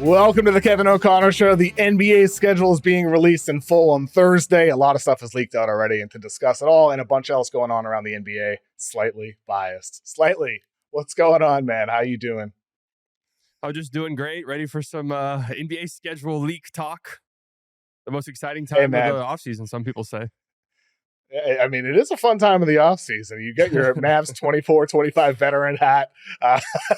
Welcome to the Kevin O'Connor Show. The NBA schedule is being released in full on Thursday. A lot of stuff is leaked out already, and to discuss it all and a bunch else going on around the NBA, slightly biased. Slightly. What's going on, man? How you doing? I'm just doing great. Ready for some NBA schedule leak talk. The most exciting time of the offseason, some people say. I mean, it is a fun time of the offseason. You get your Mavs 24-25 veteran hat.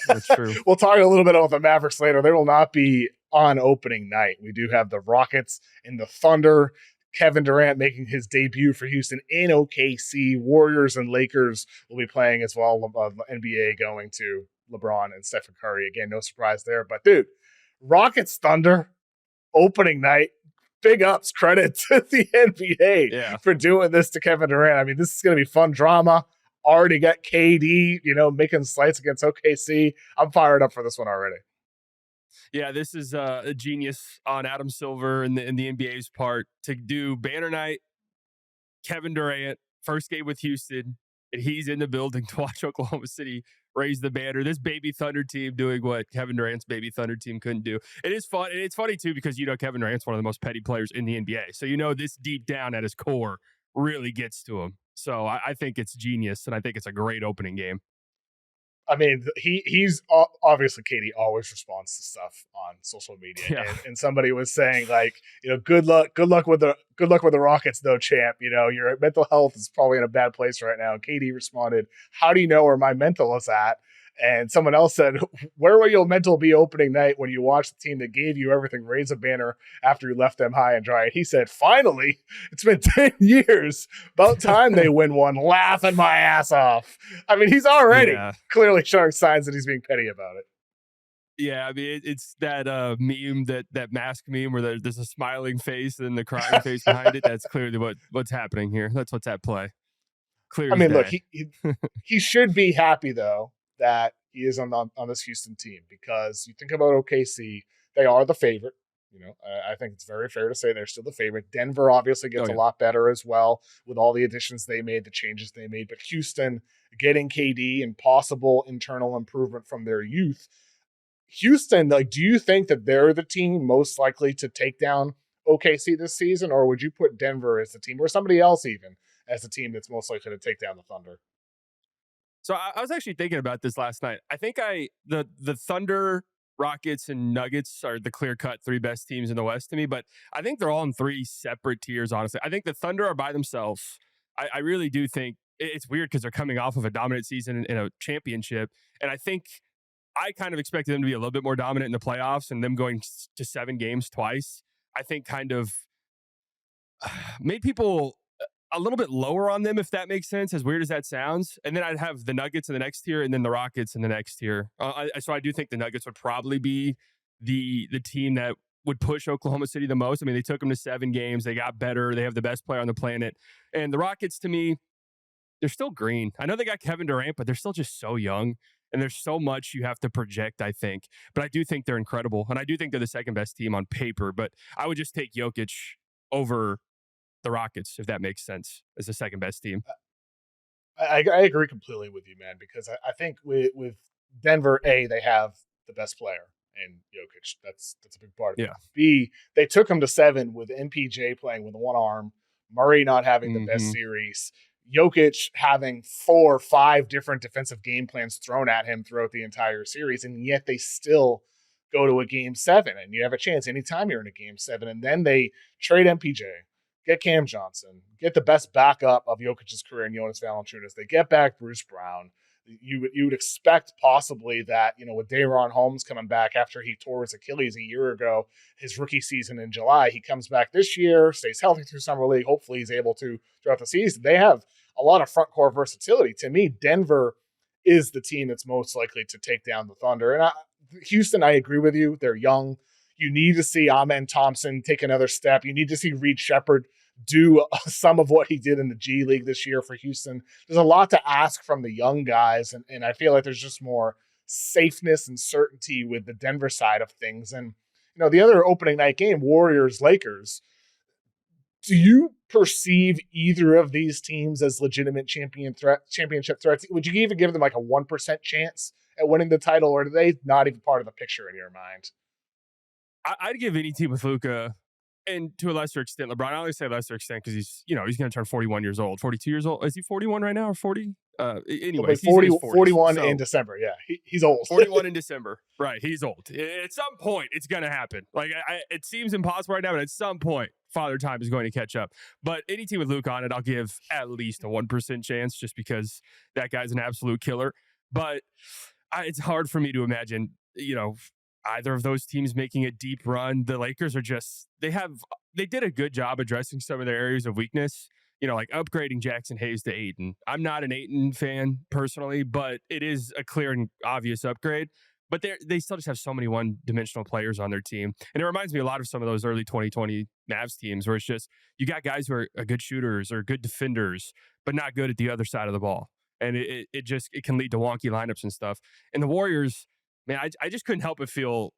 That's true. We'll talk a little bit about the Mavericks later. They will not be on opening night. We do have the Rockets and the Thunder. Kevin Durant making his debut for Houston in OKC. Warriors and Lakers will be playing as well. NBA going to LeBron and Steph Curry. Again, no surprise there. But, dude, Rockets Thunder opening night. Big ups, credit to the NBA for doing this to Kevin Durant. I mean, this is going to be fun drama. Already got KD, making slights against OKC. I'm fired up for this one already. Yeah, this is a genius on Adam Silver and the NBA's part to do banner night. Kevin Durant, first game with Houston, and he's in the building to watch Oklahoma City raise the banner. This baby Thunder team doing what Kevin Durant's baby Thunder team couldn't do. It is fun. And it's funny, too, because, Kevin Durant's one of the most petty players in the NBA. So, this deep down at his core really gets to him. So I think it's genius, and I think it's a great opening game. I mean, he's obviously Katie always responds to stuff on social media, and somebody was saying good luck with the Rockets though, champ. Your mental health is probably in a bad place right now. And Katie responded, "How do you know where my mental is at?" And someone else said, "Where will your mental be opening night when you watch the team that gave you everything raise a banner after you left them high and dry?" And he said, "Finally, it's been 10 years. About time they win one. Laughing my ass off." I mean, he's already clearly showing signs that he's being petty about it. Yeah, I mean, it's that meme, that mask meme where there's a smiling face and the crying face behind it. That's clearly what's happening here. That's what's at play. Clear as day. Look, he should be happy, though, that he is on this Houston team, because you think about OKC, they are the favorite. I think it's very fair to say they're still the favorite. Denver obviously gets a lot better as well with all the additions they made, the changes they made. But Houston getting KD and possible internal improvement from their youth. Houston, do you think that they're the team most likely to take down OKC this season, or would you put Denver as the team, or somebody else even as the team that's most likely to take down the Thunder? So I was actually thinking about this last night. I think the Thunder, Rockets, and Nuggets are the clear-cut three best teams in the West to me, but I think they're all in three separate tiers, honestly. I think the Thunder are by themselves. I really do think it's weird because they're coming off of a dominant season in a championship, and I think I kind of expected them to be a little bit more dominant in the playoffs, and them going to 7 games twice, I think kind of made people a little bit lower on them, if that makes sense, as weird as that sounds. And then I'd have the Nuggets in the next tier and then the Rockets in the next tier. So I do think the Nuggets would probably be the team that would push Oklahoma City the most. I mean, they took them to 7 games. They got better. They have the best player on the planet. And the Rockets, to me, they're still green. I know they got Kevin Durant, but they're still just so young. And there's so much you have to project, I think. But I do think they're incredible. And I do think they're the second best team on paper. But I would just take Jokic over the Rockets, if that makes sense, as the second best team. I agree completely with you, man, because I think with Denver, A, they have the best player in Jokic. That's a big part of it. B, they took him to 7 with MPJ playing with one arm, Murray not having the best series, Jokic having 4 or 5 different defensive game plans thrown at him throughout the entire series, and yet they still go to a game 7, and you have a chance anytime you're in a game 7, and then they trade MPJ, get Cam Johnson, get the best backup of Jokic's career in Jonas Valanciunas. They get back Bruce Brown. You would expect possibly that, with Day'Ron Holmes coming back after he tore his Achilles a year ago, his rookie season in July, he comes back this year, stays healthy through summer league. Hopefully he's able to throughout the season. They have a lot of front court versatility. To me, Denver is the team that's most likely to take down the Thunder. And Houston, I agree with you. They're young. You need to see Amen Thompson take another step. You need to see Reed Shepherd do some of what he did in the G League this year for Houston. There's a lot to ask from the young guys, and I feel like there's just more safeness and certainty with the Denver side of things. And, the other opening night game, Warriors-Lakers, do you perceive either of these teams as legitimate championship threats? Would you even give them like a 1% chance at winning the title, or are they not even part of the picture in your mind? I'd give any team with Luka, and to a lesser extent, LeBron. I only say lesser extent because he's going to turn 41 years old, 42 years old. Is he 41 right now or 40? He'll be Anyways, 40, he's 40s. 41 So in December. Yeah, he's old. 41 in December. Right, he's old. At some point, it's going to happen. Like, it seems impossible right now, but at some point, Father Time is going to catch up. But any team with Luke on it, I'll give at least a 1% chance just because that guy's an absolute killer. But it's hard for me to imagine, either of those teams making a deep run. The Lakers are just, they did a good job addressing some of their areas of weakness, like upgrading Jackson Hayes to Ayton. I'm not an Ayton fan personally, but it is a clear and obvious upgrade. But they still just have so many one-dimensional players on their team. And it reminds me a lot of some of those early 2020 Mavs teams where it's just, you got guys who are good shooters or good defenders, but not good at the other side of the ball. And it can lead to wonky lineups and stuff. And the Warriors, man, I just couldn't help but feel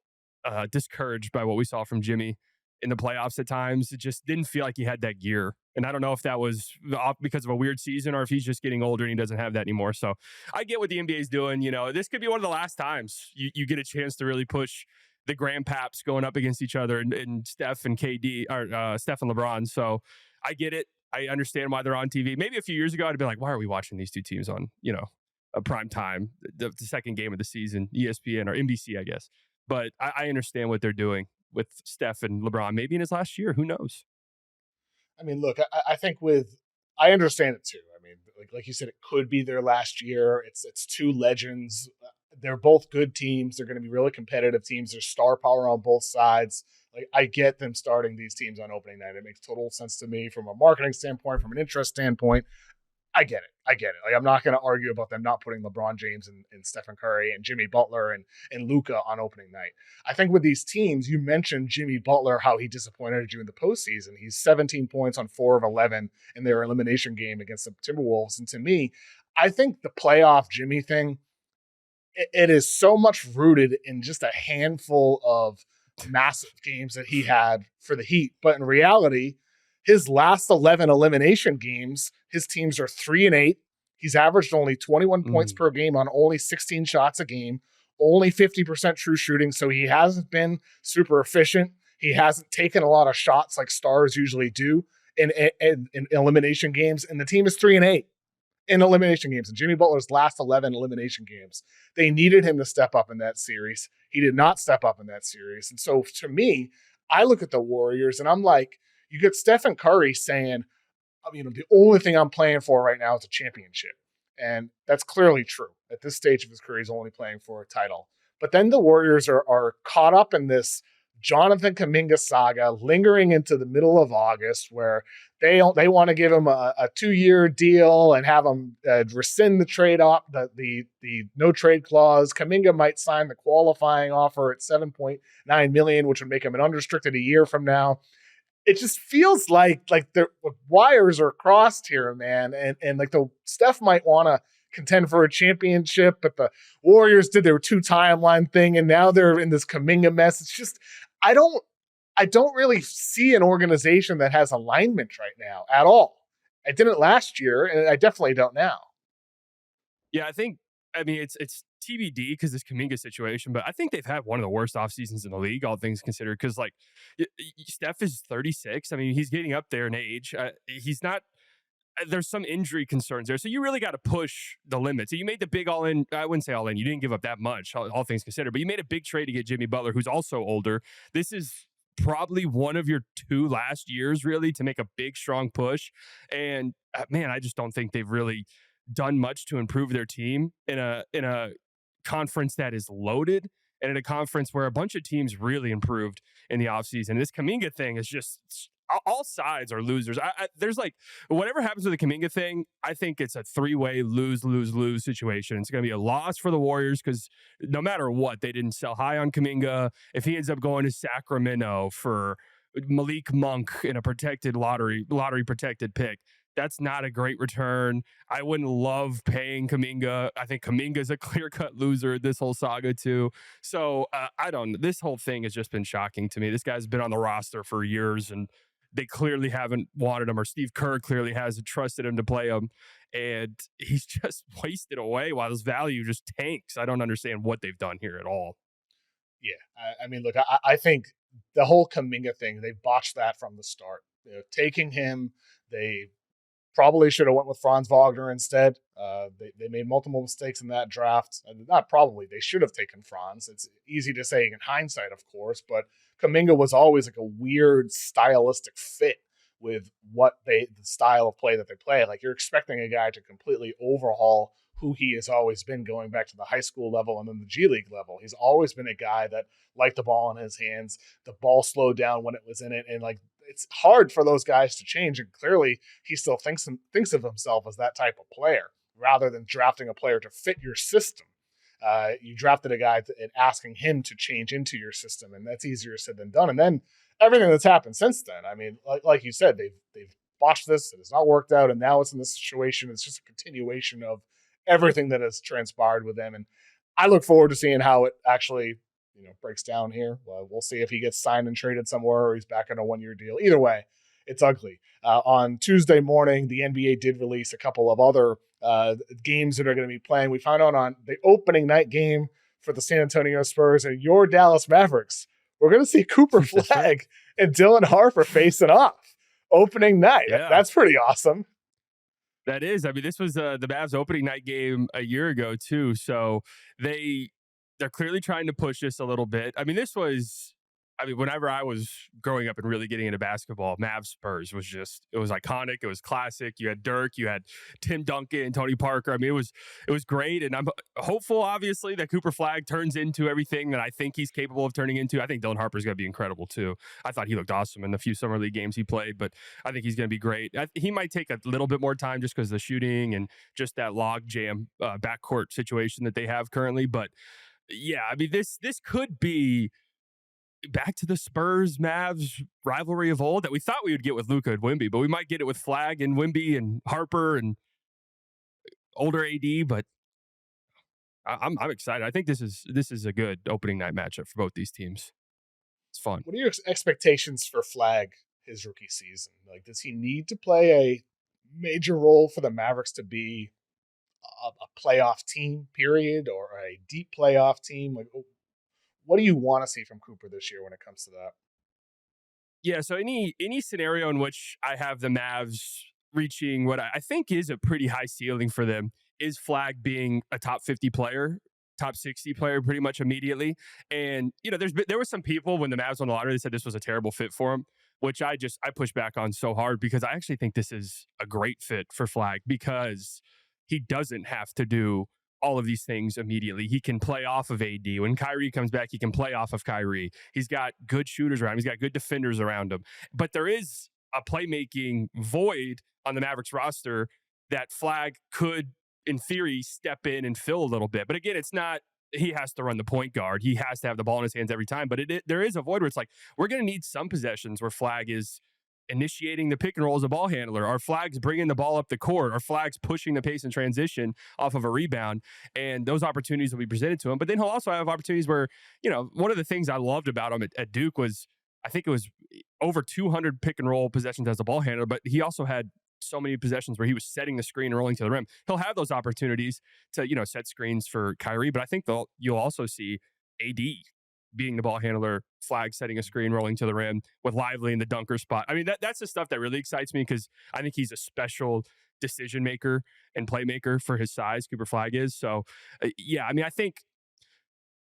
discouraged by what we saw from Jimmy in the playoffs at times. It just didn't feel like he had that gear. And I don't know if that was because of a weird season or if he's just getting older and he doesn't have that anymore. So I get what the NBA is doing. This could be one of the last times you get a chance to really push the grandpaps going up against each other and Steph and KD or Steph and LeBron. So I get it. I understand why they're on TV. Maybe a few years ago, I'd have been like, why are we watching these two teams on, a prime time, the second game of the season, ESPN or NBC, I guess. But I understand what they're doing with Steph and LeBron, maybe in his last year. Who knows? I mean, look, I think I understand it too. I mean, like you said, it could be their last year. It's two legends. They're both good teams. They're going to be really competitive teams. There's star power on both sides. Like, I get them starting these teams on opening night. It makes total sense to me from a marketing standpoint, from an interest standpoint. I get it. Like, I'm not going to argue about them not putting LeBron James and Stephen Curry and Jimmy Butler and Luka on opening night. I think with these teams, you mentioned Jimmy Butler, how he disappointed you in the postseason. He's 17 points on 4 of 11 in their elimination game against the Timberwolves. And to me, I think the playoff Jimmy thing, it is so much rooted in just a handful of massive games that he had for the Heat. But in reality, his last 11 elimination games, his teams are 3-8. He's averaged only 21 points per game on only 16 shots a game, only 50% true shooting. So he hasn't been super efficient. He hasn't taken a lot of shots like stars usually do in elimination games. And the team is 3-8 in elimination games. And Jimmy Butler's last 11 elimination games, they needed him to step up in that series. He did not step up in that series. And so to me, I look at the Warriors and I'm like, you get Stephen Curry saying, the only thing I'm playing for right now is a championship. And that's clearly true. At this stage of his career, he's only playing for a title. But then the Warriors are caught up in this Jonathan Kuminga saga lingering into the middle of August, where they want to give him a 2-year deal and have him rescind the trade the no trade clause. Kuminga might sign the qualifying offer at $7.9 million, which would make him an unrestricted a year from now. It just feels like the wires are crossed here, man. And like the Steph might want to contend for a championship, but the Warriors did their 2 timeline thing, and now they're in this Kuminga mess. It's just, I don't really see an organization that has alignment right now at all. I didn't last year, and I definitely don't now. Yeah, it's TBD because this Kuminga situation, but I think they've had one of the worst off seasons in the league, all things considered. Because Steph is 36. I mean, he's getting up there in age. He's not. There's some injury concerns there, so you really got to push the limits. So you made the big all in. I wouldn't say all in. You didn't give up that much, all things considered, but you made a big trade to get Jimmy Butler, who's also older. This is probably one of your 2 last years, really, to make a big, strong push. And man, I just don't think they've really done much to improve their team in a conference that is loaded and in a conference where a bunch of teams really improved in the offseason. This Kuminga thing is just, all sides are losers. There's whatever happens with the Kuminga thing, I think it's a 3-way lose situation. It's going to be a loss for the Warriors because no matter what, they didn't sell high on Kuminga. If he ends up going to Sacramento for Malik Monk in a protected lottery protected pick, that's not a great return. I wouldn't love paying Kuminga. I think Kuminga's a clear-cut loser this whole saga too. So this whole thing has just been shocking to me. This guy's been on the roster for years and they clearly haven't wanted him, or Steve Kerr clearly hasn't trusted him to play him. And he's just wasted away while his value just tanks. I don't understand what they've done here at all. Yeah. I mean, look, I think the whole Kuminga thing, they botched that from the start. Taking him, they probably should have went with Franz Wagner instead. They made multiple mistakes in that draft. Not probably. They should have taken Franz. It's easy to say in hindsight, of course, but Kuminga was always like a weird stylistic fit with the style of play that they play. Like, you're expecting a guy to completely overhaul who he has always been, going back to the high school level and then the G League level. He's always been a guy that liked the ball in his hands. The ball slowed down when it was in it. And like, it's hard for those guys to change. And clearly he still thinks of himself as that type of player rather than drafting a player to fit your system. You drafted a guy and asking him to change into your system. And that's easier said than done. And then everything that's happened since then, I mean, like you said, they've botched this. It has not worked out. And now it's in this situation. It's just a continuation of everything that has transpired with them. And I look forward to seeing how it actually, breaks down here. We'll see if he gets signed and traded somewhere or he's back on a 1-year deal. Either way, it's ugly. On Tuesday morning, the NBA did release a couple of other games that are going to be playing. We found out on the opening night game for the San Antonio Spurs and your Dallas Mavericks, we're going to see Cooper Flagg and Dylan Harper facing off opening night. Yeah. That's pretty awesome. That is. I mean, this was the Mavs opening night game a year ago too. So they're clearly trying to push this a little bit. I mean, whenever I was growing up and really getting into basketball, Mavs Spurs was it was iconic. It was classic. You had Derrick, you had Tim Duncan, Tony Parker. I mean, it was great. And I'm hopeful, obviously, that Cooper Flagg turns into everything that I think he's capable of turning into. I think Dylan Harper's going to be incredible too. I thought he looked awesome in the few summer league games he played, but I think he's going to be great. He might take a little bit more time just because of the shooting and just that log jam backcourt situation that they have currently. But yeah, I mean, this could be back to the Spurs Mavs rivalry of old that we thought we would get with Luka and Wemby, but we might get it with Flagg and Wemby and Harper and older AD. But I'm excited. I think this is a good opening night matchup for both these teams. It's fun. What are your expectations for Flagg his rookie season? Like, does he need to play a major role for the Mavericks to be a playoff team, period, or a deep playoff team? Like, what do you want to see from Cooper this year when it comes to that? Yeah, so any scenario in which I have the Mavs reaching what I think is a pretty high ceiling for them is Flagg being a top 50 player, top 60 player pretty much immediately. And, there were some people when the Mavs won the lottery that said this was a terrible fit for him, which I push back on so hard because I actually think this is a great fit for Flagg because he doesn't have to do all of these things immediately. He can play off of AD. When Kyrie comes back, he can play off of Kyrie. He's got good shooters around him. He's got good defenders around him. But there is a playmaking void on the Mavericks roster that Flagg could, in theory, step in and fill a little bit. But again, it's not he has to run the point guard. He has to have the ball in his hands every time. But there is a void where it's like, we're going to need some possessions where Flagg is initiating the pick and roll as a ball handler, or Flagg's bringing the ball up the court, or Flagg's pushing the pace and transition off of a rebound, and those opportunities will be presented to him. But then he'll also have opportunities where, one of the things I loved about him at Duke was, I think it was over 200 pick and roll possessions as a ball handler, but he also had so many possessions where he was setting the screen and rolling to the rim. He'll have those opportunities to, set screens for Kyrie, but I think you'll also see AD being the ball handler, Flagg setting a screen, rolling to the rim with Lively in the dunker spot. I mean, that's the stuff that really excites me because I think he's a special decision maker and playmaker for his size. Cooper Flagg is. So, yeah, I mean, I think,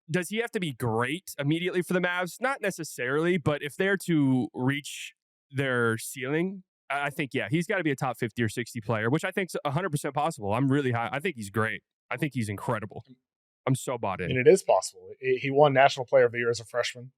does he have to be great immediately for the Mavs? Not necessarily, but if they're to reach their ceiling, I think, yeah, he's got to be a top 50 or 60 player, which I think is 100% possible. I'm really high. I think he's great. I think he's incredible. I'm so bought in. And it is possible. He won National Player of the Year as a freshman.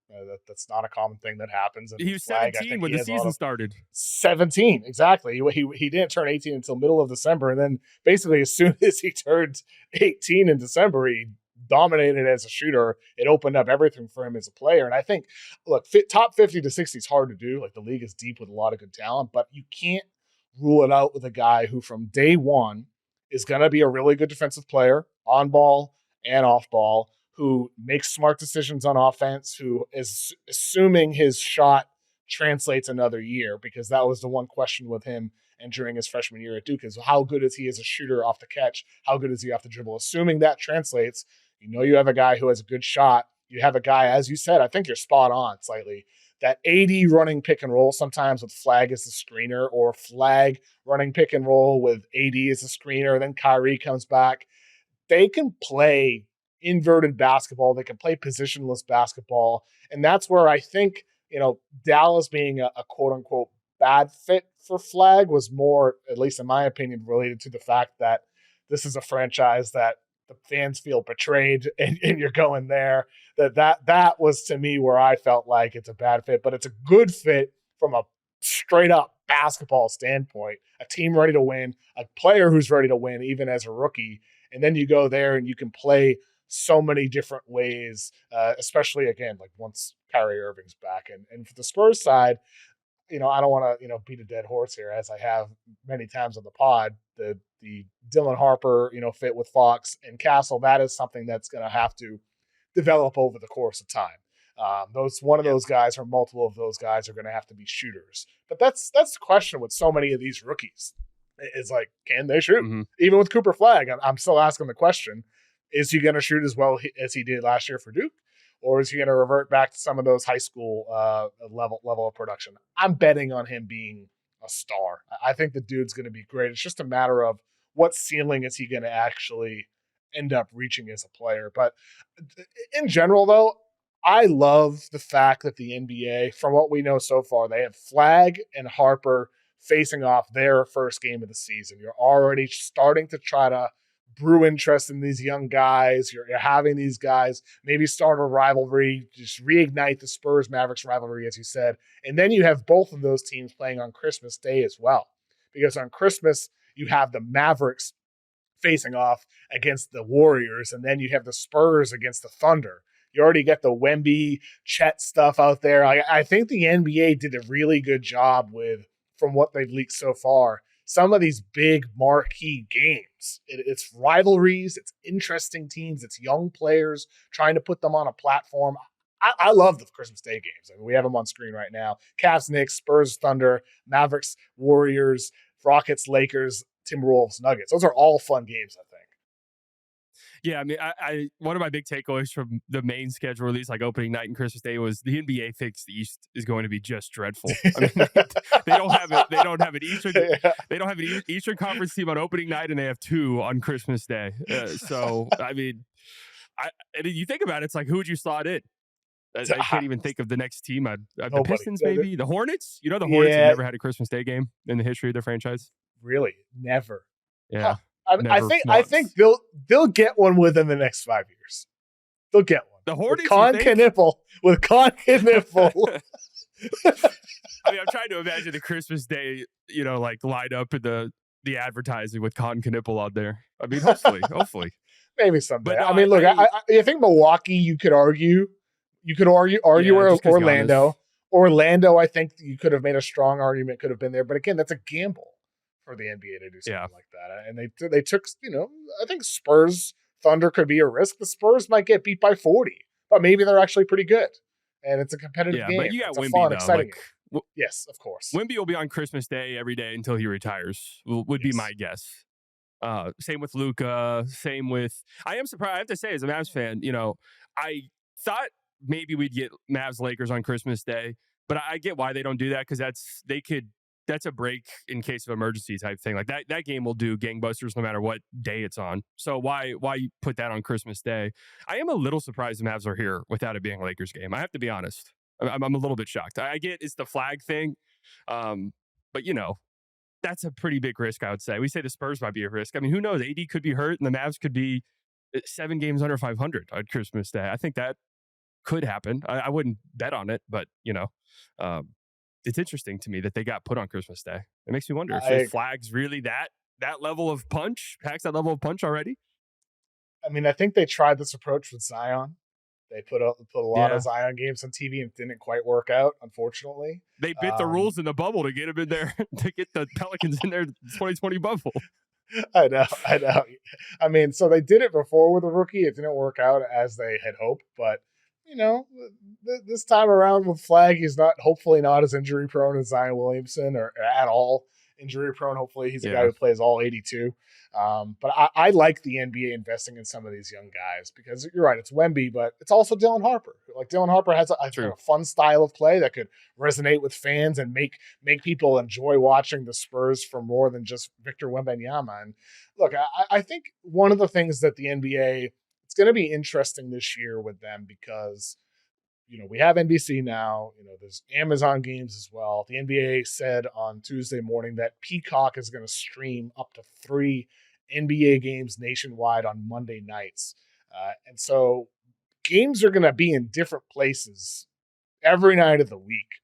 That's not a common thing that happens. And he was 17 when the season started. 17, exactly. He didn't turn 18 until middle of December. And then basically as soon as he turned 18 in December, he dominated as a shooter. It opened up everything for him as a player. And I think, look, top 50 to 60 is hard to do. Like, the league is deep with a lot of good talent, but you can't rule it out with a guy who from day one is going to be a really good defensive player, on ball and off ball, who makes smart decisions on offense, who is assuming his shot translates another year, because that was the one question with him entering his freshman year at Duke is how good is he as a shooter off the catch? How good is he off the dribble? Assuming that translates, you have a guy who has a good shot. You have a guy, as you said, I think you're spot on slightly, that AD running pick and roll sometimes with Flagg as the screener, or Flagg running pick and roll with AD as the screener, then Kyrie comes back. They can play inverted basketball. They can play positionless basketball. And that's where I think, Dallas being a quote unquote bad fit for Flagg was more, at least in my opinion, related to the fact that this is a franchise that the fans feel betrayed and you're going there. That was to me where I felt like it's a bad fit, but it's a good fit from a straight up basketball standpoint. A team ready to win, a player who's ready to win, even as a rookie. And then you go there and you can play so many different ways, especially, again, like once Kyrie Irving's back. And for the Spurs side, I don't want to, beat a dead horse here, as I have many times on the pod. The Dylan Harper, fit with Fox and Castle, that is something that's going to have to develop over the course of time. Those guys or multiple of those guys are going to have to be shooters. But that's the question with so many of these rookies. Is like, can they shoot? Mm-hmm. Even with Cooper Flagg, I'm still asking the question, is he going to shoot as well as he did last year for Duke? Or is he going to revert back to some of those high school level of production? I'm betting on him being a star. I think the dude's going to be great. It's just a matter of what ceiling is he going to actually end up reaching as a player. But in general, though, I love the fact that the NBA, from what we know so far, they have Flagg and Harper facing off their first game of the season. You're already starting to try to brew interest in these young guys. You're having these guys maybe start a rivalry, just reignite the Spurs Mavericks rivalry, as you said. And then you have both of those teams playing on Christmas Day as well. Because on Christmas, you have the Mavericks facing off against the Warriors, and then you have the Spurs against the Thunder. You already get the Wemby, Chet stuff out there. I think the NBA did a really good job with, from what they've leaked so far, some of these big marquee games. It's rivalries, it's interesting teams, it's young players trying to put them on a platform. I love the Christmas Day games. I mean, we have them on screen right now. Cavs, Knicks, Spurs, Thunder, Mavericks, Warriors, Rockets, Lakers, Timberwolves, Nuggets. Those are all fun games, I think. Yeah, I mean, I one of my big takeaways from the main schedule release, like opening night and Christmas Day, was the NBA thinks the East is going to be just dreadful. I mean, they don't have it. They don't have an Eastern. Yeah. They don't have an Eastern Conference team on opening night, and they have two on Christmas Day. So, I mean, and you think about it, it's like, who would you slot in? I can't even think of the next team. The Pistons, maybe the Hornets. The Hornets have never had a Christmas Day game in the history of their franchise. Really, never. Yeah. I think they'll get one within the next 5 years. They'll get one. The Hornets with Con Kniffle. I mean, I'm trying to imagine the Christmas Day, like light up in the advertising with Con Kniffle out there. I mean, hopefully. Maybe someday. But no, I mean, look, I think Milwaukee, you could argue Orlando. Orlando, I think you could have made a strong argument, could have been there. But again, that's a gamble for the NBA to do something like that. And they took, I think Spurs, Thunder could be a risk. The Spurs might get beat by 40, but maybe they're actually pretty good. And it's a competitive game. But you got it's Wemby, fun, exciting game. Yes, of course. Wemby will be on Christmas Day every day until he retires, would be my guess. Same with Luka. Same with, I am surprised, I have to say, as a Mavs fan, I thought maybe we'd get Mavs Lakers on Christmas Day, but I get why they don't do that, because that's a break in case of emergency type thing. Like that game will do gangbusters no matter what day it's on. So why put that on Christmas Day? I am a little surprised the Mavs are here without it being a Lakers game. I have to be honest. I'm a little bit shocked. I get it's the flag thing, but that's a pretty big risk, I would say. We say the Spurs might be a risk. I mean, who knows? AD could be hurt and the Mavs could be 7 games under 500 on Christmas Day. I think that could happen. I wouldn't bet on it, but it's interesting to me that they got put on Christmas Day. It makes me wonder if Flagg's really that level of punch, packs that level of punch already. I mean, I think they tried this approach with Zion. They put a lot of Zion games on TV and it didn't quite work out, unfortunately. They bit the rules in the bubble to get him in there, to get the Pelicans in their 2020 bubble. I know. I mean, so they did it before with a rookie. It didn't work out as they had hoped, but this time around with Flagg, he's hopefully not as injury prone as Zion Williamson or at all. injury prone. Hopefully, he's a guy who plays all 82. But I like the NBA investing in some of these young guys because you're right. It's Wemby, but it's also Dylan Harper. Like Dylan Harper has a fun style of play that could resonate with fans and make people enjoy watching the Spurs for more than just Victor Wembanyama. And look, I think one of the things that the NBA, it's going to be interesting this year with them because we have NBC now. There's Amazon games as well. The NBA said on Tuesday morning that Peacock is going to stream up to 3 NBA games nationwide on Monday nights. And so games are going to be in different places every night of the week.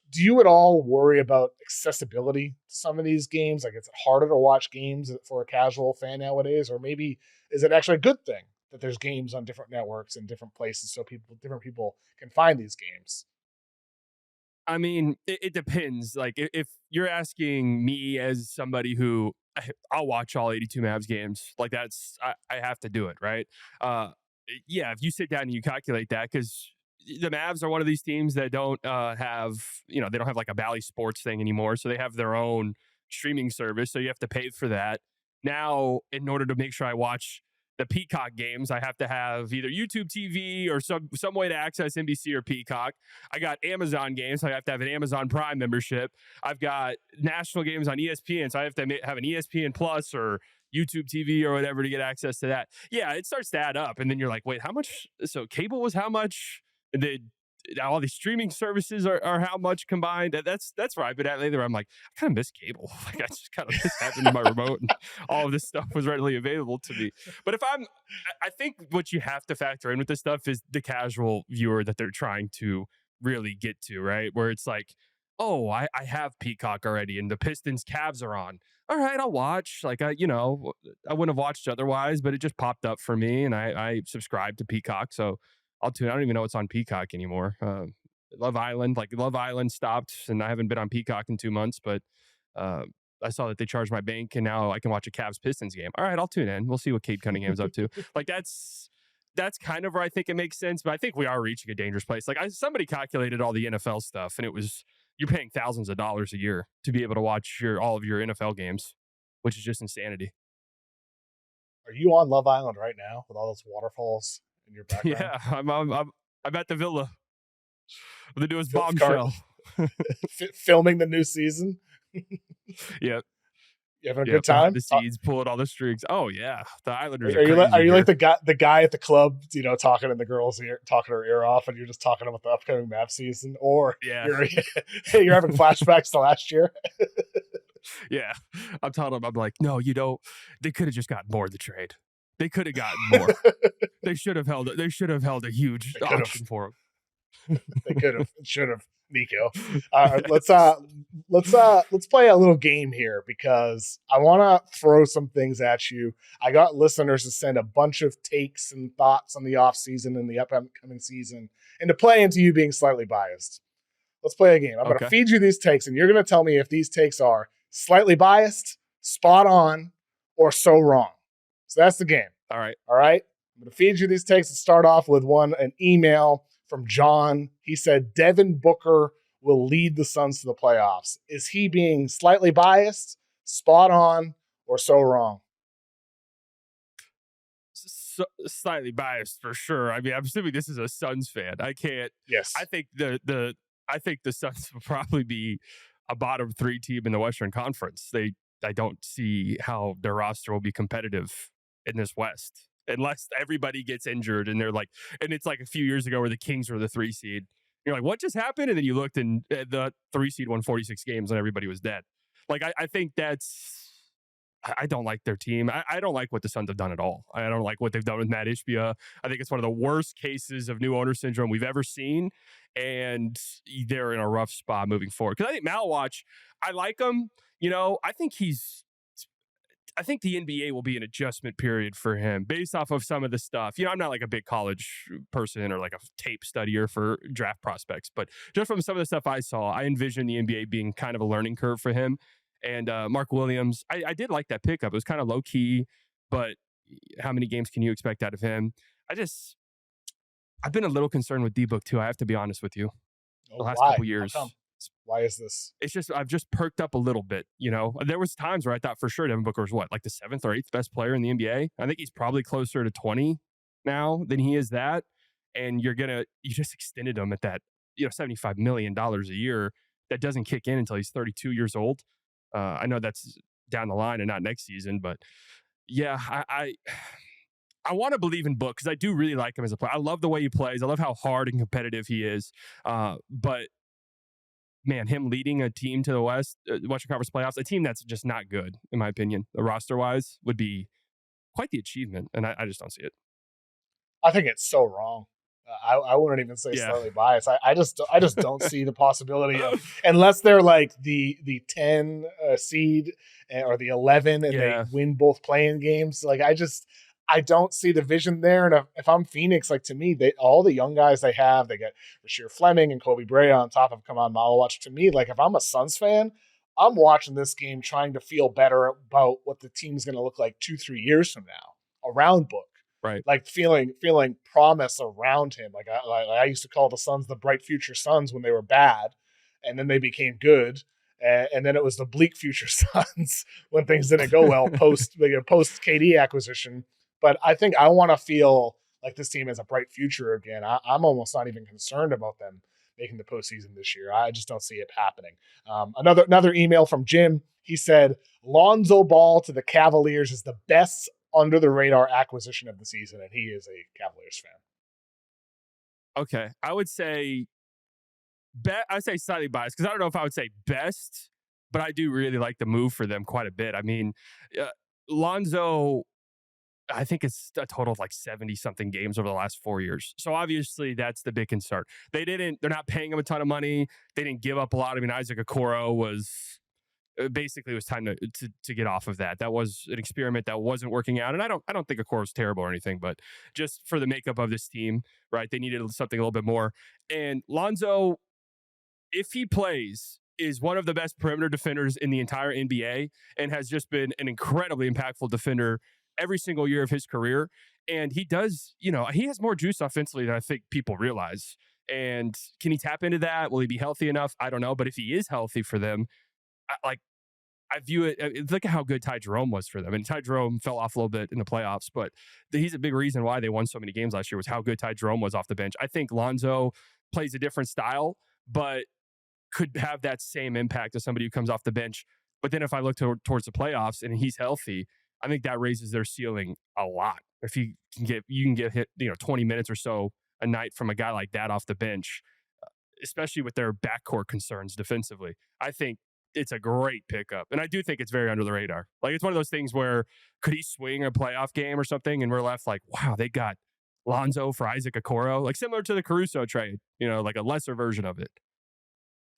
Do you at all worry about accessibility to some of these games? Like, is it harder to watch games for a casual fan nowadays? Or maybe is it actually a good thing that there's games on different networks in different places so different people can find these games? I mean, it depends. Like, if you're asking me as somebody who I'll watch all 82 Mavs games, like I have to do it, right? Yeah, if you sit down and you calculate that, because the Mavs are one of these teams that don't have, they don't have like a Bally Sports thing anymore. So they have their own streaming service. So you have to pay for that. Now, in order to make sure I watch the Peacock games, I have to have either YouTube TV or some way to access NBC or Peacock. I got Amazon games, so I have to have an Amazon Prime membership. I've got national games on ESPN, so I have to have an ESPN Plus or YouTube TV or whatever to get access to that. Yeah, it starts to add up, and then you're like, wait, how much? So cable was how much? And then all these streaming services are how much combined. That's where I've been at lately. Where I'm like, I kind of miss cable. Like, I just kind of miss having my remote and all of this stuff was readily available to me. But I think what you have to factor in with this stuff is the casual viewer that they're trying to really get to, right? Where it's like, oh, I have Peacock already and the Pistons Cavs are on. All right, I'll watch. Like, I wouldn't have watched otherwise, but it just popped up for me and I subscribed to Peacock. So I'll tune. I don't even know what's on Peacock anymore. Love Island stopped, and I haven't been on Peacock in 2 months. But I saw that they charged my bank, and now I can watch a Cavs Pistons game. All right, I'll tune in. We'll see what Cade Cunningham's up to. Like that's kind of where I think it makes sense. But I think we are reaching a dangerous place. Like somebody calculated all the NFL stuff, and it was you're paying thousands of dollars a year to be able to watch all of your NFL games, which is just insanity. Are you on Love Island right now with all those waterfalls in your background? Yeah, I'm at the villa. The newest bombshell. Filming the new season. Yeah. You having a good time? The seeds, pulling all the strings. Oh yeah, the Islanders. Are you like the guy at the club, talking in the girl's ear, talking her ear off, and you're just talking about the upcoming Mavs season, or you're having flashbacks to last year? Yeah, I'm telling them, I'm like, no, they could have just gotten more of the trade. They could have gotten more. They should have held a huge auction for him. They could have, should have. Nico, let's play a little game here because I want to throw some things at you. I got listeners to send a bunch of takes and thoughts on the off season and the upcoming season, and to play into you being slightly biased. Let's play a game. I'm going to feed you these takes, and you're going to tell me if these takes are slightly biased, spot on, or so wrong. So that's the game. All right. I'm going to feed you these takes and start off with an email from John. He said Devin Booker will lead the Suns to the playoffs. Is he being slightly biased, spot on, or so wrong? Slightly biased for sure. I mean, I'm assuming this is a Suns fan. I can't. Yes. I think the Suns will probably be a bottom 3 team in the Western Conference. I don't see how their roster will be competitive in this West unless everybody gets injured and it's like a few years ago where the Kings were the 3 seed. You're like, what just happened? And then you looked and the 3 seed won 46 games and everybody was dead. Like, I think I don't like their team. I don't like what the Suns have done at all. I don't like what they've done with Matt Ishbia. I think it's one of the worst cases of new owner syndrome we've ever seen. And they're in a rough spot moving forward. Because I think Malwatch, I like him. I think the NBA will be an adjustment period for him based off of some of the stuff. I'm not like a big college person or like a tape studier for draft prospects, but just from some of the stuff I saw, I envision the NBA being kind of a learning curve for him. And Mark Williams, I did like that pickup. It was kind of low key, but how many games can you expect out of him? I've been a little concerned with D-Book too. I have to be honest with you. The last couple years, Why is this? It's just I've just perked up a little bit. There was times where I thought for sure Devin Booker was like the 7th or 8th best player in the NBA. I think he's probably closer to 20 now than he is that. And you just extended him at that $75 million a year that doesn't kick in until he's 32 years old. I know that's down the line and not next season, but yeah, I want to believe in Book because I do really like him as a player. I love the way he plays. I love how hard and competitive he is. But man, him leading a team to the Western Conference playoffs, a team that's just not good, in my opinion, roster wise, would be quite the achievement. And I just don't see it. I think it's so wrong. I wouldn't even say slightly biased. I just don't see the possibility of, unless they're like the 10 seed or the 11 and they win both playing games. Like I don't see the vision there. And if I'm Phoenix, like to me, all the young guys they have, they get Rasheer Fleming and Kobe Bray on top of Kaman Malawatch. To me, like if I'm a Suns fan, I'm watching this game trying to feel better about what the team's going to look like 2-3 years from now around Book. Right. Like feeling promise around him. Like I used to call the Suns the bright future Suns when they were bad, and then they became good. And then it was the bleak future Suns when things didn't go well post KD acquisition. But I think I want to feel like this team has a bright future again. I'm almost not even concerned about them making the postseason this year. I just don't see it happening. Another email from Jim. He said, Lonzo Ball to the Cavaliers is the best under the radar acquisition of the season, and he is a Cavaliers fan. Okay, I would say I'd say slightly biased because I don't know if I would say best, but I do really like the move for them quite a bit. I mean, Lonzo, I think it's a total of like 70 something games over the last 4 years. So obviously that's the big concern. They're not paying him a ton of money. They didn't give up a lot. I mean, Isaac Okoro was basically it was time to get off of that. That was an experiment that wasn't working out. And I don't think Okoro's terrible or anything, but just for the makeup of this team, right? They needed something a little bit more. And Lonzo, if he plays, is one of the best perimeter defenders in the entire NBA and has just been an incredibly impactful defender every single year of his career. And he does, he has more juice offensively than I think people realize. And can he tap into that? Will he be healthy enough? I don't know. But if he is healthy for them, I view it. Look at how good Ty Jerome was for them. And Ty Jerome fell off a little bit in the playoffs, but he's a big reason why they won so many games last year was how good Ty Jerome was off the bench. I think Lonzo plays a different style, but could have that same impact as somebody who comes off the bench. But then if I look towards the playoffs and he's healthy, I think that raises their ceiling a lot. If you can get hit, 20 minutes or so a night from a guy like that off the bench, especially with their backcourt concerns defensively. I think it's a great pickup. And I do think it's very under the radar. Like, it's one of those things where could he swing a playoff game or something? And we're left like, wow, they got Lonzo for Isaac Okoro, like similar to the Caruso trade, like a lesser version of it.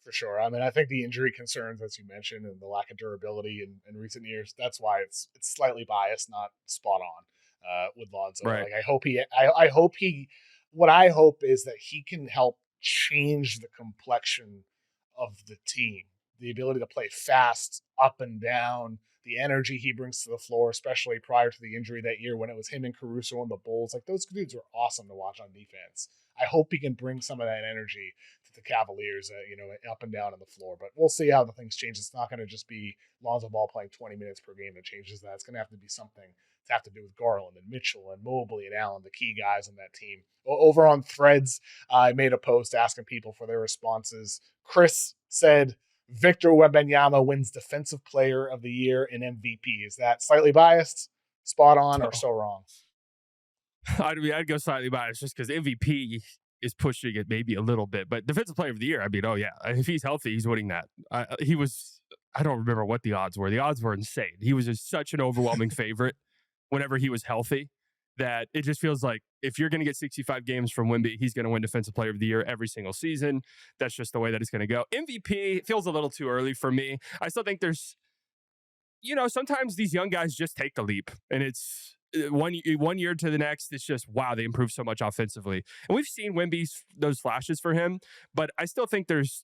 For sure. I mean, I think the injury concerns, as you mentioned, and the lack of durability in recent years, that's why it's slightly biased, not spot on with Lonzo. Right. Like, I hope is that he can help change the complexion of the team. The ability to play fast, up and down, the energy he brings to the floor, especially prior to the injury that year when it was him and Caruso and the Bulls. Like, those dudes were awesome to watch on defense. I hope he can bring some of that energy to the Cavaliers, up and down on the floor. But we'll see how the things change. It's not going to just be Lonzo Ball playing 20 minutes per game that changes that. It's going to have to be something to have to do with Garland and Mitchell and Mobley and Allen, the key guys on that team. Over on Threads, I made a post asking people for their responses. Chris said, Victor Wembanyama wins Defensive Player of the Year and MVP. Is that slightly biased, spot on, or so wrong? I'd go slightly biased just because MVP is pushing it maybe a little bit. But Defensive Player of the Year, I mean, oh yeah, if he's healthy, he's winning that. I don't remember what the odds were. The odds were insane. He was just such an overwhelming favorite whenever he was healthy that it just feels like if you're going to get 65 games from Wemby, he's going to win Defensive Player of the Year every single season. That's just the way that it's going to go. MVP feels a little too early for me. I still think there's, sometimes these young guys just take the leap, and it's one year to the next. It's just, wow, they improve so much offensively. And we've seen Wemby's those flashes for him, but I still think there's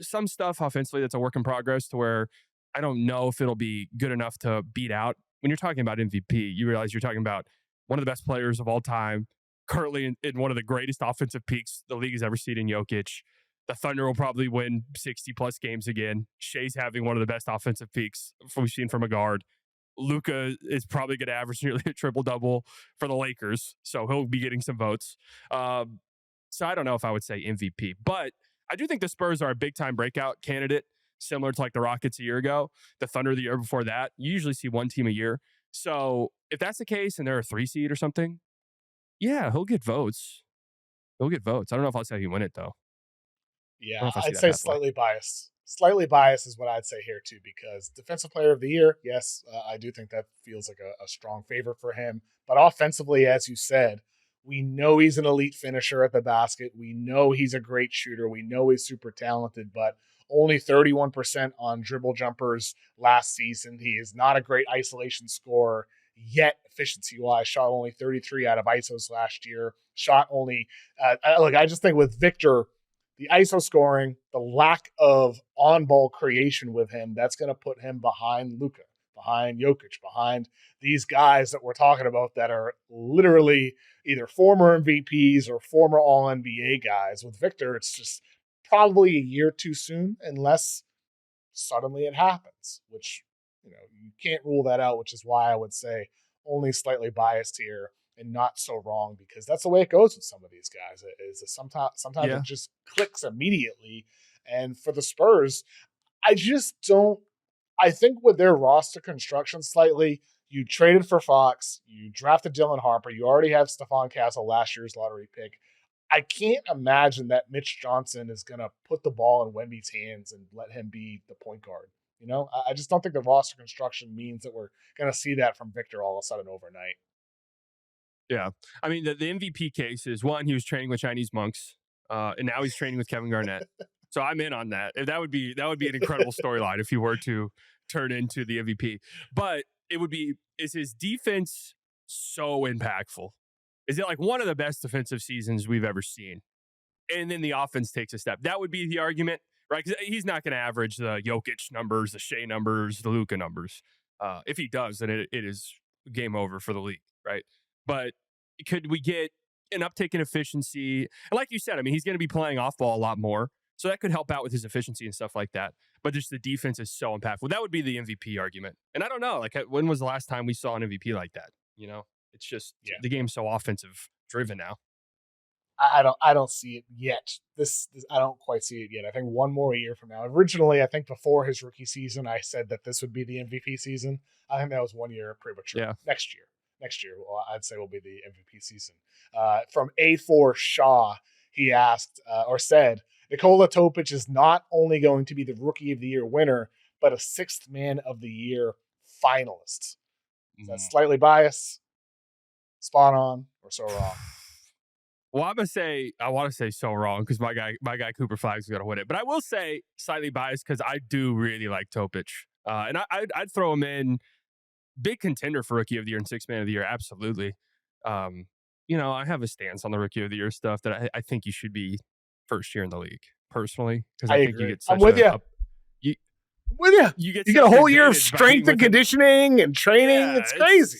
some stuff offensively that's a work in progress to where I don't know if it'll be good enough to beat out. When you're talking about MVP, you realize you're talking about one of the best players of all time, currently in one of the greatest offensive peaks the league has ever seen in Jokic. The Thunder will probably win 60-plus games again. Shea's having one of the best offensive peaks we've seen from a guard. Luka is probably going to average nearly a triple-double for the Lakers, so he'll be getting some votes. So I don't know if I would say MVP, but I do think the Spurs are a big-time breakout candidate, similar to like the Rockets a year ago, the Thunder the year before that. You usually see one team a year. So if that's the case and they're a 3 seed or something, yeah, he'll get votes. He'll get votes. I don't know if I'll say he win it, though. Yeah, I'd say slightly biased. Slightly biased is what I'd say here, too, because Defensive Player of the Year, yes, I do think that feels like a strong favorite for him. But offensively, as you said, we know he's an elite finisher at the basket. We know he's a great shooter. We know he's super talented, but only 31% on dribble jumpers last season. He is not a great isolation scorer yet, efficiency-wise. Shot only 33 out of ISOs last year. Shot only, I just think with Victor, the ISO scoring, the lack of on-ball creation with him, that's going to put him behind Luka, behind Jokic, behind these guys that we're talking about that are literally either former MVPs or former All-NBA guys. With Victor, it's just probably a year too soon unless suddenly it happens, which, you can't rule that out, which is why I would say only slightly biased here and not so wrong, because that's the way it goes with some of these guys. Sometimes it just clicks immediately. And for the Spurs, I think with their roster construction slightly, you traded for Fox, you drafted Dylan Harper, you already have Stephon Castle, last year's lottery pick. I can't imagine that Mitch Johnson is going to put the ball in Wemby's hands and let him be the point guard. I just don't think the roster construction means that we're going to see that from Victor all of a sudden overnight. Yeah. I mean, the MVP case is, one, he was training with Chinese monks, and now he's training with Kevin Garnett. So I'm in on that. That would be an incredible storyline if he were to turn into the MVP. But is his defense so impactful? Is it like one of the best defensive seasons we've ever seen? And then the offense takes a step. That would be the argument, right? Because he's not going to average the Jokic numbers, the Shea numbers, the Luka numbers. If he does, then it is game over for the league, right? But could we get an uptick in efficiency? And like you said, I mean, he's going to be playing off ball a lot more. So that could help out with his efficiency and stuff like that. But just the defense is so impactful. That would be the MVP argument. And I don't know, like, when was the last time we saw an MVP like that? It's just the game's so offensive driven now. I don't see it yet. This I don't quite see it yet. I think one more year from now. Originally, I think before his rookie season, I said that this would be the MVP season. I think that was 1 year premature. Yeah. Next year, well, I'd say will be the MVP season. From A4 Shaw, he asked or said, Nikola Topic is not only going to be the Rookie of the Year winner, but a Sixth Man of the Year finalist. Is that slightly biased, spot on, or so wrong? Well, I want to say so wrong because my guy Cooper Flagg is going to win it. But I will say slightly biased because I do really like Topic. And I'd throw him in big contender for Rookie of the Year and Sixth Man of the Year. Absolutely. I have a stance on the Rookie of the Year stuff that I think you should be first year in the league, personally. Because I think agree. you get such I'm with you. With you. You get a whole year of strength and conditioning and training. Yeah, it's crazy.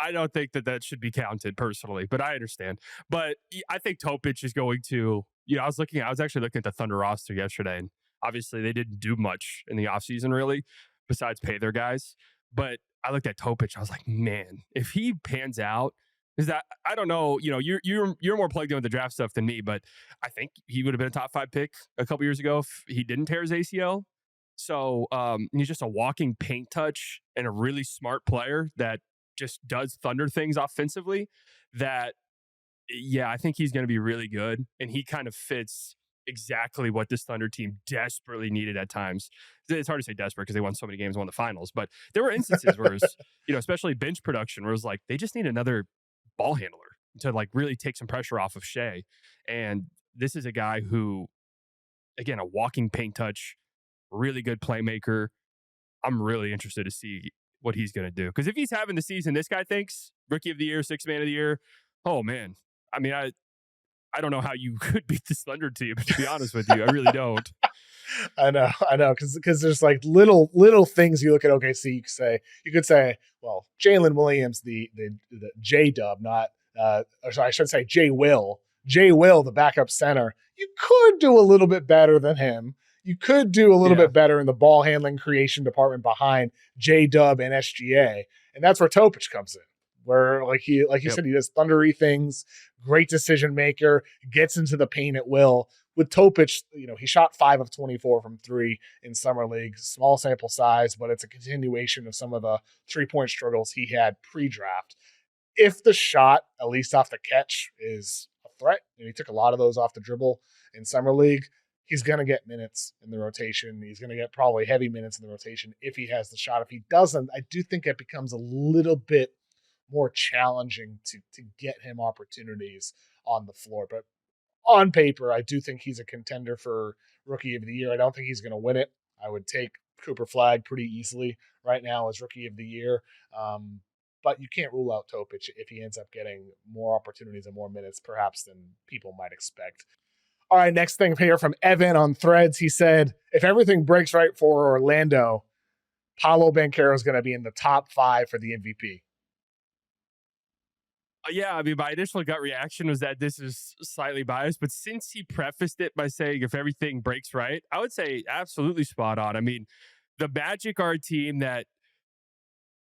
I don't think that should be counted personally, but I understand. But I think Topic is going to, I was actually looking at the Thunder roster yesterday, and obviously they didn't do much in the offseason really, besides pay their guys. But I looked at Topic, I was like, man, if he pans out, is that, I don't know, you're more plugged in with the draft stuff than me, but I think he would have been a top 5 pick a couple years ago if he didn't tear his ACL. So he's just a walking paint touch and a really smart player that just does Thunder things offensively that, I think he's going to be really good. And he kind of fits exactly what this Thunder team desperately needed at times. It's hard to say desperate because they won so many games, won the finals, but there were instances where it was, especially bench production, where it was like, they just need another ball handler to like really take some pressure off of Shea. And this is a guy who, again, a walking paint touch, really good playmaker. I'm really interested to see what he's going to do. Because if he's having the season this guy thinks, Rookie of the Year, Sixth Man of the Year, oh, man. I mean, I don't know how you could beat this Thunder team, to be honest with you. I really don't. I know. Because there's like little things you look at OKC, you could say, well, Jalen Williams, the J-Dub, not, or sorry, I should say J Will, the backup center. you could do a little bit better than him. You could do a little bit better in the ball handling creation department behind J-Dub and SGA. And that's where Topic comes in, where like you said, he does thundery things, great decision maker, gets into the paint at will. With Topic, he shot 5 of 24 from 3 in summer league, small sample size, but it's a continuation of some of the 3-point struggles he had pre-draft. If the shot, at least off the catch, is a threat, and he took a lot of those off the dribble in summer league, he's going to get minutes in the rotation. He's going to get probably heavy minutes in the rotation if he has the shot. If he doesn't, I do think it becomes a little bit more challenging to get him opportunities on the floor. But on paper, I do think he's a contender for Rookie of the Year. I don't think he's going to win it. I would take Cooper Flagg pretty easily right now as Rookie of the Year. But you can't rule out Topic if he ends up getting more opportunities and more minutes, perhaps, than people might expect. All right, next thing here from Evan on Threads. He said, if everything breaks right for Orlando, Paolo Banchero is going to be in the top 5 for the MVP. Yeah, I mean, my initial gut reaction was that this is slightly biased, but since he prefaced it by saying if everything breaks right, I would say absolutely spot on. I mean, the Magic are a team that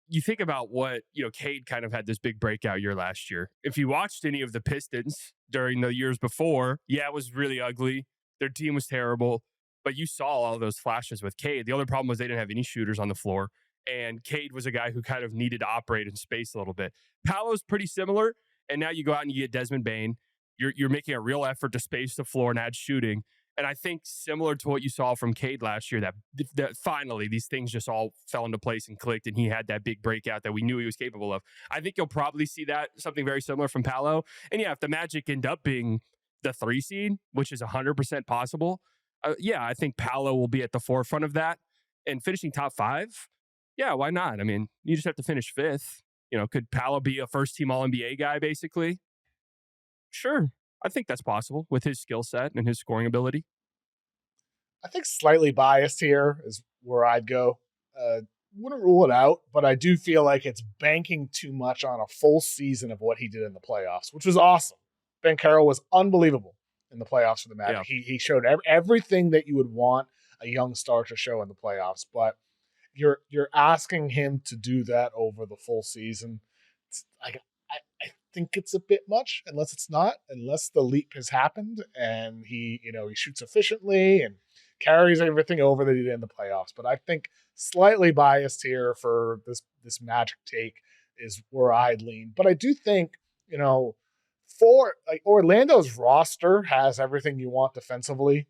you think about what, Cade kind of had this big breakout year last year. If you watched any of the Pistons during the years before, it was really ugly. Their team was terrible, but you saw all those flashes with Cade. The other problem was they didn't have any shooters on the floor, and Cade was a guy who kind of needed to operate in space a little bit. Paolo's pretty similar, and now you go out and you get Desmond Bane. You're making a real effort to space the floor and add shooting. And I think similar to what you saw from Cade last year, that finally these things just all fell into place and clicked, and he had that big breakout that we knew he was capable of. I think you'll probably see something very similar from Paolo. And if the Magic end up being the 3 seed, which is 100% possible, I think Paolo will be at the forefront of that. And finishing top 5, why not? I mean, you just have to finish 5th. Could Paolo be a first-team All-NBA guy, basically? Sure. I think that's possible with his skill set and his scoring ability. I think slightly biased here is where I'd go. Wouldn't rule it out, but I do feel like it's banking too much on a full season of what he did in the playoffs, which was awesome. Banchero was unbelievable in the playoffs for the Mavericks. Yeah. He showed everything that you would want a young star to show in the playoffs, but you're asking him to do that over the full season. I think it's a bit much, unless the leap has happened and he shoots efficiently and carries everything over that he did in the playoffs. But I think slightly biased here for this Magic take is where I'd lean. But I do think, for Orlando's roster has everything you want defensively.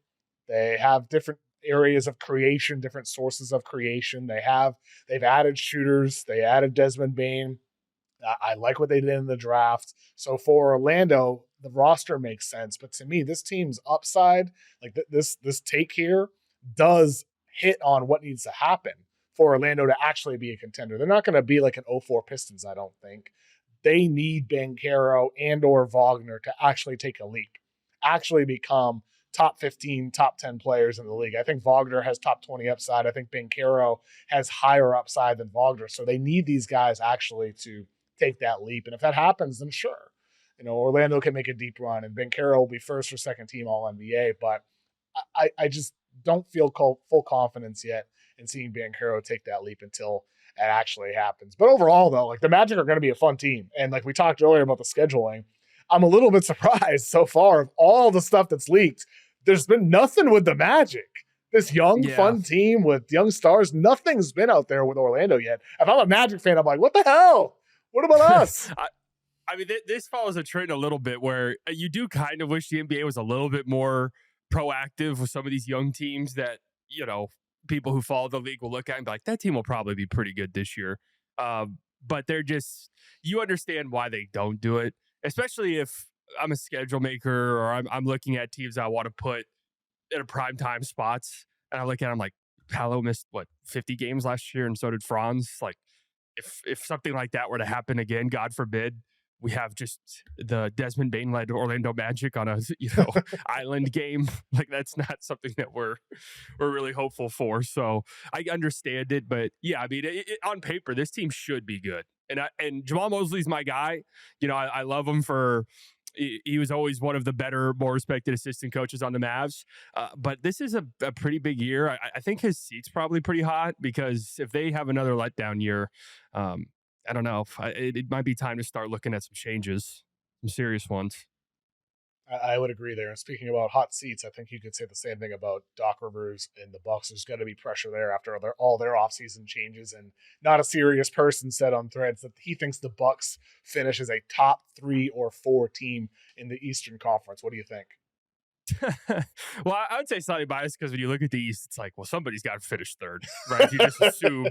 They have different areas of creation, different sources of creation. They've added shooters. They added Desmond Bane. I like what they did in the draft. So for Orlando, the roster makes sense. But to me, this team's upside, like this take here, does hit on what needs to happen for Orlando to actually be a contender. They're not going to be like an 0-4 Pistons, I don't think. They need Banchero and or Wagner to actually take a leap, actually become top 15, top 10 players in the league. I think Wagner has top 20 upside. I think Banchero has higher upside than Wagner. So they need these guys actually to take that leap. And if that happens, then sure, Orlando can make a deep run and Banchero will be first or second team All-NBA. But I just don't feel full confidence yet in seeing Banchero take that leap until it actually happens. But overall, though, like the Magic are going to be a fun team. And like we talked earlier about the scheduling, I'm a little bit surprised so far of all the stuff that's leaked. There's been nothing with the Magic. This young, fun team with young stars, nothing's been out there with Orlando yet. If I'm a Magic fan, I'm like, what the hell? What about us? I mean, this follows a trend a little bit where you do kind of wish the NBA was a little bit more proactive with some of these young teams that, people who follow the league will look at and be like, that team will probably be pretty good this year. But they're just, you understand why they don't do it, especially if I'm a schedule maker or I'm looking at teams I want to put in a primetime spots. And I look at them like, Paolo missed, 50 games last year, and so did Franz. Like, if something like that were to happen again, God forbid, we have just the Desmond Bane-led Orlando Magic on a island game. Like, that's not something that we're really hopeful for. So I understand it, but I mean, on paper, this team should be good. And Jamal Mosley's my guy. I love him for He was always one of the better, more respected assistant coaches on the Mavs. But this is a pretty big year. I think his seat's probably pretty hot because if they have another letdown year, I don't know. It might be time to start looking at some changes, some serious ones. I would agree there. And speaking about hot seats, I think you could say the same thing about Doc Rivers and the Bucks. There's going to be pressure there after all their offseason changes. And not a serious person said on Threads that he thinks the Bucks finish as a top 3 or 4 team in the Eastern Conference. What do you think? Well, I would say slightly biased because when you look at the East, it's like, well, somebody's got to finish third, right? If you just assume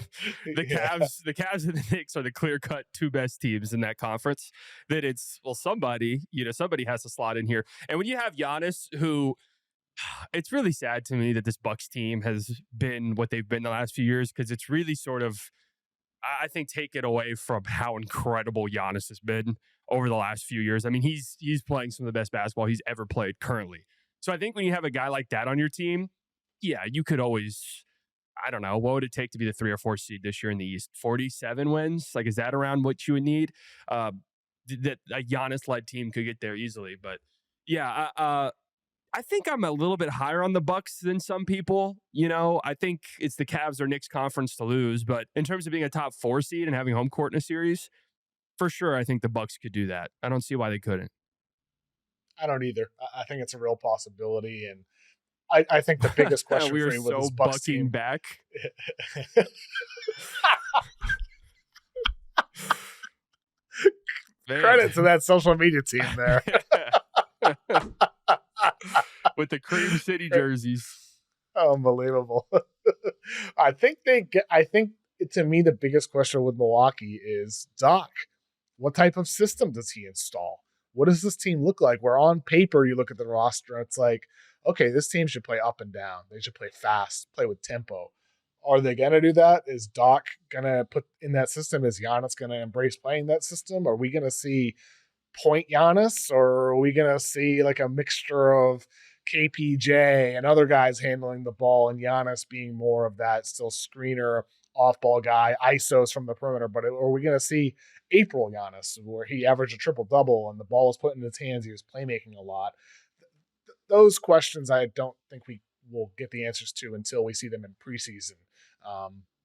the Cavs and the Knicks are the clear-cut 2 best teams in that conference, then it's, well, somebody has to slot in here. And when you have Giannis, who it's really sad to me that this Bucks team has been what they've been the last few years because it's really sort of, I think, taken away from how incredible Giannis has been over the last few years. I mean, he's playing some of the best basketball he's ever played currently. So I think when you have a guy like that on your team, yeah, you could always, I don't know, what would it take to be the 3 or 4 seed this year in the East? 47 wins? Like, is that around what you would need? That a Giannis-led team could get there easily. But yeah, I think I'm a little bit higher on the Bucks than some people. I think it's the Cavs or Knicks conference to lose. But in terms of being a top 4 seed and having home court in a series, for sure, I think the Bucks could do that. I don't see why they couldn't. I don't either. I think it's a real possibility, and I think the biggest question we for me with this Bucks team back. Credit to that social media team there with the Cream City jerseys. Unbelievable. I think to me the biggest question with Milwaukee is Doc. What type of system does he install? What does this team look like? Where on paper you look at the roster, it's like, okay, this team should play up and down. They should play fast, play with tempo. Are they going to do that? Is Doc going to put in that system? Is Giannis going to embrace playing that system? Are we going to see point Giannis, or are we going to see like a mixture of KPJ and other guys handling the ball and Giannis being more of that still screener, off-ball guy, ISOs from the perimeter? But are we going to see April Giannis, where he averaged a triple-double and the ball was put in his hands, he was playmaking a lot? Those questions I don't think we will get the answers to until we see them in preseason.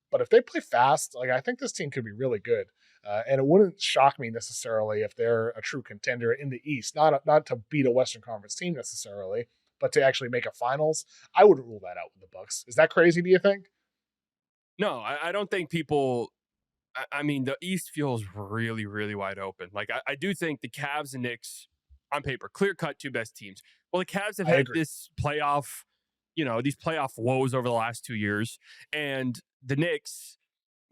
But if they play fast, like I think this team could be really good. And it wouldn't shock me necessarily if they're a true contender in the East, not to beat a Western Conference team necessarily, but to actually make a finals. I wouldn't rule that out with the Bucks. Is that crazy, do you think? No, I don't think people. I mean, the East feels really, really wide open. Like, I do think the Cavs and Knicks, on paper, clear-cut 2 best teams. Well, the Cavs have had this playoff, these playoff woes over the last 2 years, and the Knicks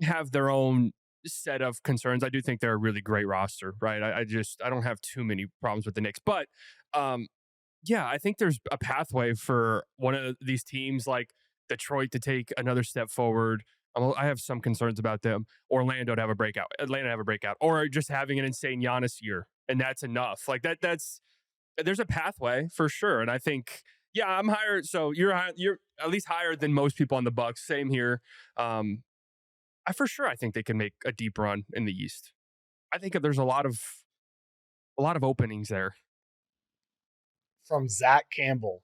have their own set of concerns. I do think they're a really great roster, right? I don't have too many problems with the Knicks, but yeah, I think there's a pathway for one of these teams like Detroit to take another step forward. I have some concerns about them. Orlando to have a breakout. Atlanta to have a breakout. Or just having an insane Giannis year. And that's enough. Like there's a pathway for sure. And I think, yeah, I'm higher. So you're at least higher than most people on the Bucks. Same here. I think they can make a deep run in the East. I think there's a lot of openings there. From Zach Campbell,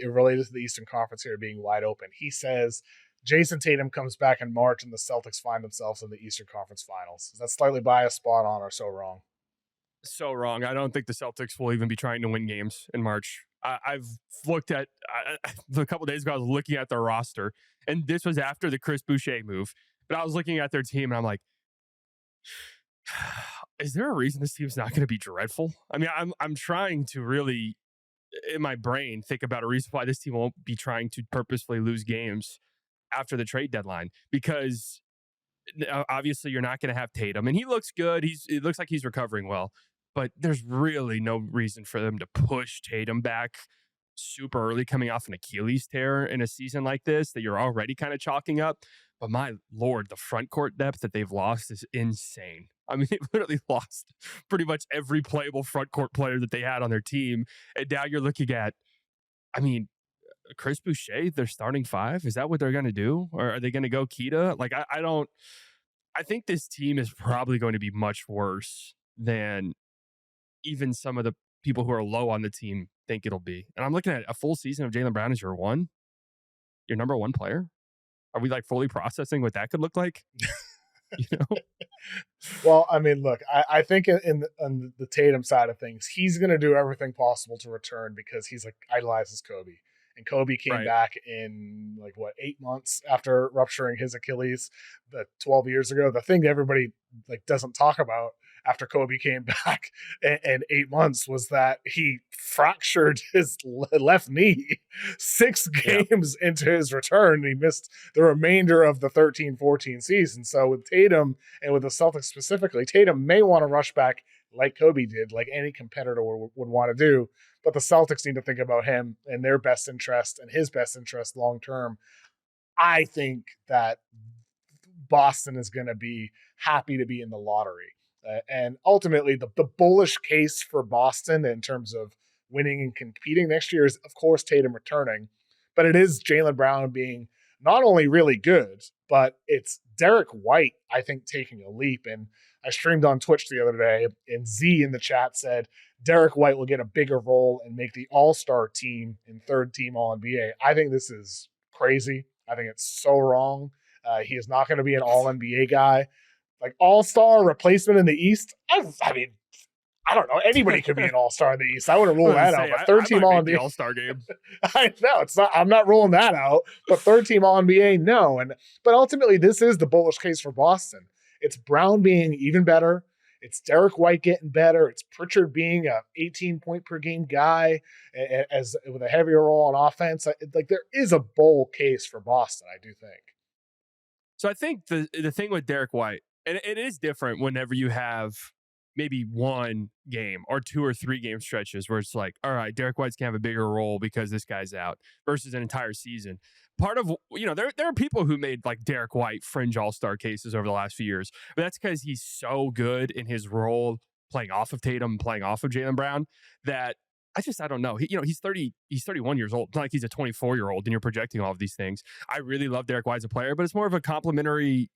related to the Eastern Conference here being wide open. He says Jayson Tatum comes back in March and the Celtics find themselves in the Eastern Conference Finals. Is that slightly biased, spot on, or so wrong? So wrong. I don't think the Celtics will even be trying to win games in March. I've looked at a couple of days ago. I was looking at their roster, and this was after the Chris Boucher move. But I was looking at their team, and I'm like, is there a reason this team's not going to be dreadful? I mean, I'm trying to really, in my brain, think about a reason why this team won't be trying to purposefully lose games after the trade deadline, because obviously you're not going to have Tatum, and he looks good. It looks like he's recovering well, but there's really no reason for them to push Tatum back super early coming off an Achilles tear in a season like this that you're already kind of chalking up. But my Lord, the front court depth that they've lost is insane. I mean, they literally lost pretty much every playable front court player that they had on their team. And now you're looking at, I mean, Chris Boucher, their starting 5. Is that what they're going to do? Or are they going to go Kita? Like, I think this team is probably going to be much worse than even some of the people who are low on the team think it'll be. And I'm looking at a full season of Jaylen Brown as your number one player. Are we like fully processing what that could look like? Well, I mean, look, I think on the Tatum side of things, he's going to do everything possible to return because he's like idolizes Kobe. And Kobe came back in 8 months after rupturing his Achilles 12 years ago. The thing that everybody doesn't talk about after Kobe came back in 8 months was that he fractured his left knee 6 games into his return. He missed the remainder of the 13-14 season. So with Tatum and with the Celtics specifically, Tatum may want to rush back like Kobe did, like any competitor would want to do. But the Celtics need to think about him and their best interest and his best interest long term. I think that Boston is going to be happy to be in the lottery. And ultimately, the bullish case for Boston in terms of winning and competing next year is, of course, Tatum returning. But it is Jaylen Brown being not only really good, but it's Derrick White, I think, taking a leap. And I streamed on Twitch the other day, and Z in the chat said Derrick White will get a bigger role and make the all-star team in third-team All-NBA. I think this is crazy. I think it's so wrong. He is not going to be an All-NBA guy. Like all-star replacement in the East, I mean, I don't know. Anybody could be an all-star in the East. I wouldn't rule that out. But third-team All-NBA all-star game. I know it's not. I'm not ruling that out. But third-team All-NBA, no. But ultimately, this is the bullish case for Boston. It's Brown being even better. It's Derrick White getting better. It's Pritchard being a 18-point-per-game guy as with a heavier role on offense. Like there is a bold case for Boston, I do think. So I think the thing with Derrick White, and it is different whenever you have maybe one game or 2 or 3 game stretches where it's like, all right, Derrick White's going to have a bigger role because this guy's out versus an entire season. Part of, there are people who made like Derrick White fringe all-star cases over the last few years, but that's because he's so good in his role playing off of Tatum, playing off of Jaylen Brown that I don't know. He's 31 years old. It's not like he's a 24-year-old and you're projecting all of these things. I really love Derrick White as a player, but it's more of a complimentary,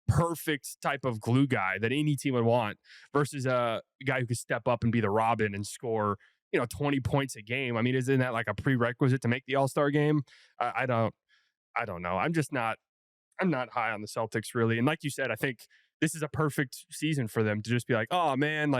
perfect type of glue guy that any team would want versus a guy who could step up and be the Robin and score 20 points a game. I mean, isn't that like a prerequisite to make the All-Star game? I don't know. I'm not high on the Celtics really. And like you said, I think this is a perfect season for them to just be like, oh man,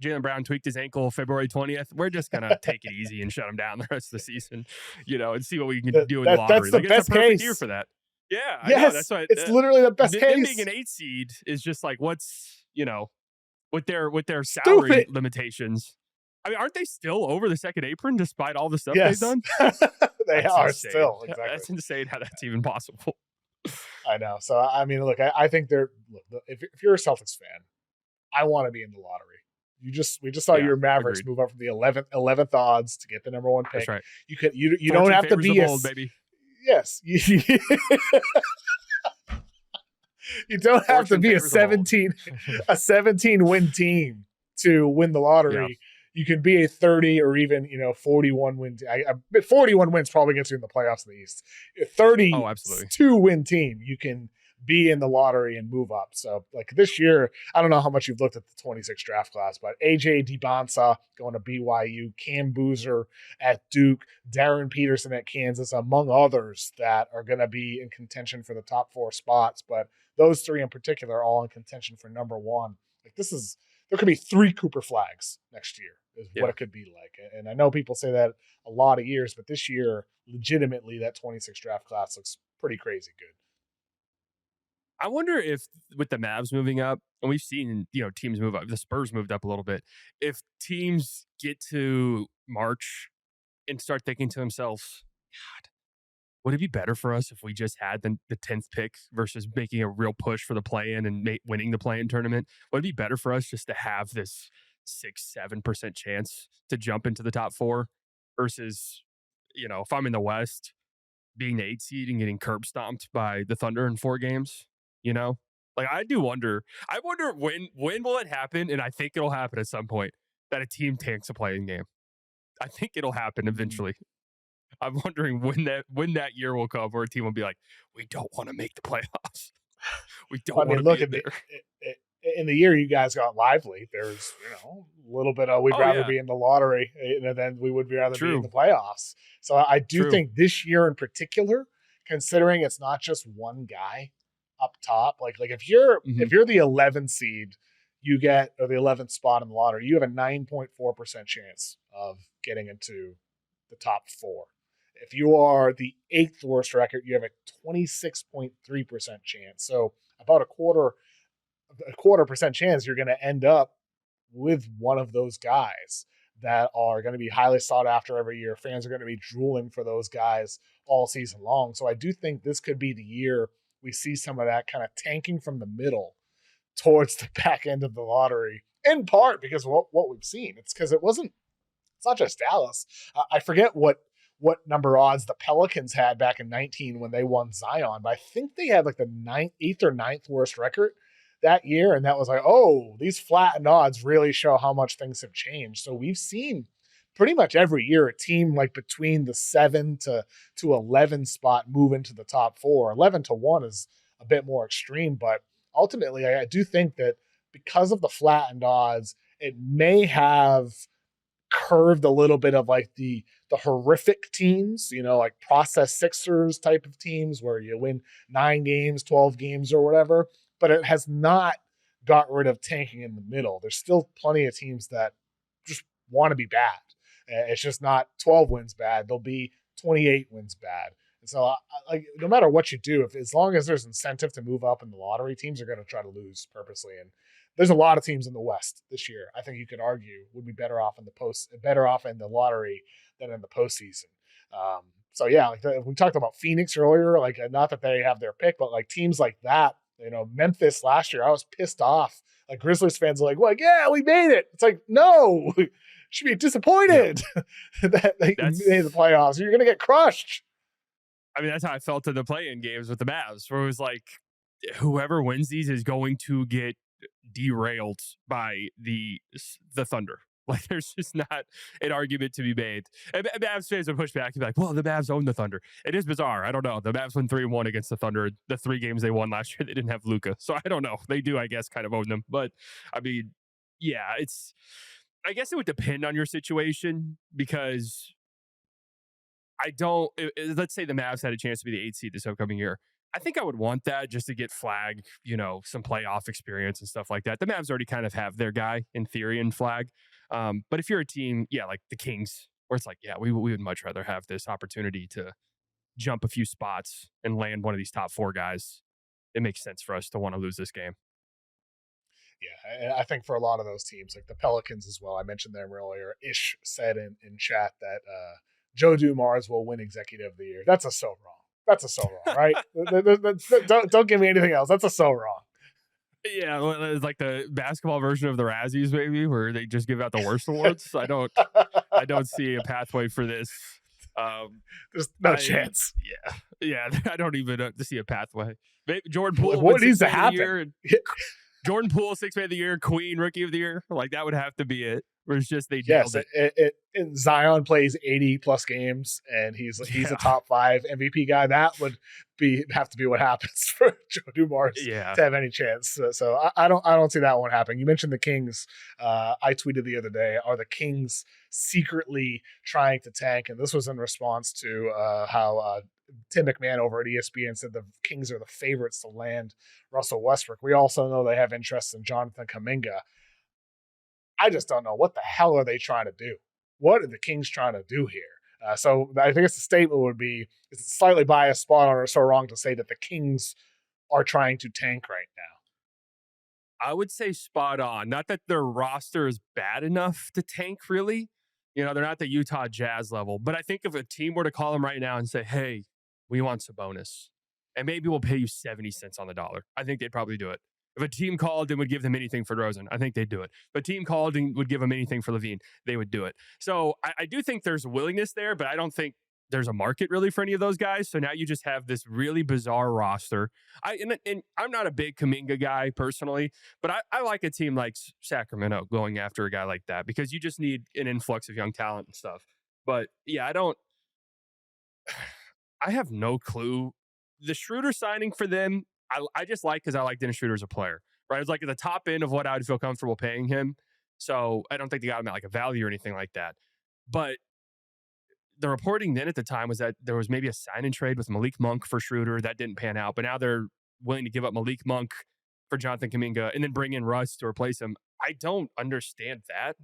Jaylen Brown tweaked his ankle February 20th. We're just going to take it easy and shut him down the rest of the season, and see what we can do in the lottery. That's the best it's a perfect case. year for that. Yeah. Yes. I know, that's why it's literally the best case. Them being an 8 seed is just like, what's, with their salary limitations. I mean, aren't they still over the second apron despite all the stuff they've done? They are insane. Still. Exactly. That's insane how that's even possible. I know. So, I mean, look, I think if you're a Celtics fan, I want to be in the lottery. We just saw your Mavericks move up from the 11th odds to get the number 1 pick. That's right. You don't have to be bold, baby. Yes. You don't have to be a 17 win team to win the lottery. Yeah. You can be a 30 or even 41 win. 41 wins probably gets you in the playoffs in the East. 32 win team, you can be in the lottery and move up. So like this year, I don't know how much you've looked at the 26 draft class, but AJ DiBanza going to BYU, Cam Boozer at Duke, Darren Peterson at Kansas, among others that are going to be in contention for the top 4 spots. But those 3 in particular are all in contention for number 1. Like there could be 3 Cooper Flags next year is what it could be like. And I know people say that a lot of years, but this year, legitimately, that 26 draft class looks pretty crazy good. I wonder if with the Mavs moving up, and we've seen, teams move up, the Spurs moved up a little bit. If teams get to March and start thinking to themselves, God, would it be better for us if we just had the 10th pick versus making a real push for the play-in and winning the play-in tournament? Would it be better for us just to have this 6-7% chance to jump into the top 4 versus, if I'm in the West, being the 8 seed and getting curb stomped by the Thunder in 4 games? I do wonder. I wonder when will it happen, and I think it'll happen at some point, that a team tanks a play-in game. I think it'll happen eventually. I'm wondering when that year will come where a team will be like, we don't want to make the playoffs. We don't want to be in there. in the year you guys got lively, there's a little bit of we'd rather be in the lottery than we would rather be in the playoffs. So I do think this year in particular, considering it's not just one guy up top, like if you're the 11th seed, you get or the 11th spot in the lottery, you have a 9.4% chance of getting into the top 4. If you are the 8th worst record, you have a 26.3% chance. So about a quarter percent chance you're going to end up with one of those guys that are going to be highly sought after every year. Fans are going to be drooling for those guys all season long. So I do think this could be the year we see some of that kind of tanking from the middle towards the back end of the lottery, in part because of what we've seen. It's because it's not just Dallas. I forget what number odds the Pelicans had back in 19 when they won Zion, but I think they had like the 8th or 9th worst record that year. And that was like, oh, these flattened odds really show how much things have changed. So we've seen pretty much every year a team like between the 7 to 11 spot move into the top 4. 11 to 1 is a bit more extreme, but ultimately I do think that because of the flattened odds, it may have curved a little bit of like the horrific teams, like process Sixers type of teams where you win 9 games, 12 games or whatever, but it has not got rid of tanking in the middle. There's still plenty of teams that just want to be bad. It's just not 12 wins bad. They'll be 28 wins bad. And so like no matter what you do, as long as there's incentive to move up in the lottery, teams are going to try to lose purposely. And there's a lot of teams in the West this year, I think you could argue, would be better off in the lottery than in the postseason. So yeah, like we talked about Phoenix earlier, like not that they have their pick, but like teams like that, Memphis last year, I was pissed off. Like Grizzlies fans are like, well, yeah, we made it. It's like, no, you should be disappointed that they made the playoffs. You're going to get crushed. I mean, that's how I felt in the play-in games with the Mavs, where it was like, whoever wins these is going to get derailed by the Thunder. Like, there's just not an argument to be made. And Mavs fans would push back and be like, well, the Mavs own the Thunder. It is bizarre. I don't know. The Mavs won 3-1 against the Thunder. The 3 games they won last year, they didn't have Luka. So I don't know. They do, I guess, kind of own them. But, I mean, yeah, I guess it would depend on your situation because let's say the Mavs had a chance to be the 8th seed this upcoming year. I think I would want that just to get Flagg, some playoff experience and stuff like that. The Mavs already kind of have their guy in theory in Flagg. But if you're a team, like the Kings, where it's like, yeah, we would much rather have this opportunity to jump a few spots and land one of these top 4 guys. It makes sense for us to want to lose this game. Yeah, I think for a lot of those teams, like the Pelicans as well, I mentioned them earlier. Ish said in chat that Joe Dumars will win Executive of the Year. That's so wrong. That's so wrong, right? Don't give me anything else. That's so wrong. Yeah, it's like the basketball version of the Razzies, maybe, where they just give out the worst awards. I don't see a pathway for this. There's no chance. Yeah, I don't even see a pathway. Maybe Jordan Poole. What needs to happen? Jordan Poole, 6th man of the year, Queen Rookie of the Year. Like that would have to be it. Where it's just they nailed it. And Zion plays 80 plus games, and he's a top 5 MVP guy. That would have to be what happens for Joe Dumars to have any chance. So I don't see that one happening. You mentioned the Kings. I tweeted the other day: are the Kings secretly trying to tank? And this was in response to how Tim McMahon over at ESPN said the Kings are the favorites to land Russell Westbrook. We also know they have interest in Jonathan Kuminga. I just don't know what the hell are they trying to do. What are the Kings trying to do here? So I think the statement would be, it's slightly biased, spot on, or so wrong to say that the Kings are trying to tank right now. I would say spot on. Not that their roster is bad enough to tank, really. They're not the Utah Jazz level. But I think if a team were to call them right now and say, hey, we want Sabonis, and maybe we'll pay you 70 cents on the dollar, I think they'd probably do it. If a team called and would give them anything for DeRozan, I think they'd do it. If a team called and would give them anything for LaVine, they would do it. So I do think there's willingness there, but I don't think there's a market really for any of those guys. So now you just have this really bizarre roster. And I'm not a big Kuminga guy personally, but I like a team like Sacramento going after a guy like that because you just need an influx of young talent and stuff. But yeah, I have no clue. The Schroeder signing for them, I just like because I like Dennis Schroeder as a player. right? It's like at the top end of what I would feel comfortable paying him. So I don't think they got him at like a value or anything like that. But the reporting then at the time was that there was maybe a sign and trade with Malik Monk for Schroeder. That didn't pan out. But now they're willing to give up Malik Monk for Jonathan Kuminga and then bring in Russ to replace him. I don't understand that.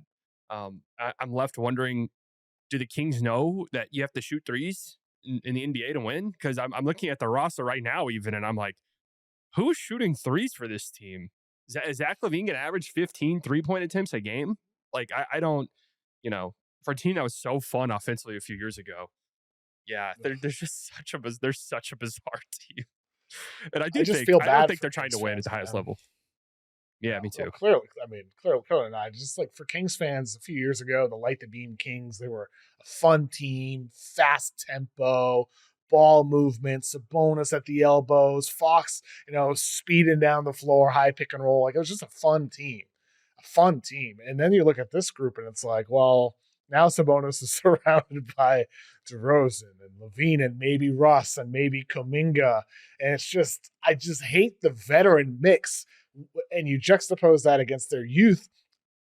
I'm left wondering, do the Kings know that you have to shoot threes in the NBA to win? Because I'm looking at the roster right now even, and I'm like, who's shooting threes for this team? Is Zach LaVine going to average 15 three-point attempts a game? Like, I don't, for a team that was so fun offensively a few years ago, yeah, there's just such a bizarre team. And I don't think they're trying to win at the highest level. Yeah, me too. Well, clearly not. Just like for Kings fans, a few years ago, the Light the Beam Kings, they were a fun team, fast tempo, ball movement, Sabonis at the elbows, Fox, speeding down the floor, high pick and roll. Like, it was just a fun team. And then you look at this group and it's like, well, now Sabonis is surrounded by DeRozan and LaVine and maybe Russ and maybe Kuminga. And it's just, I just hate the veteran mix. And you juxtapose that against their youth.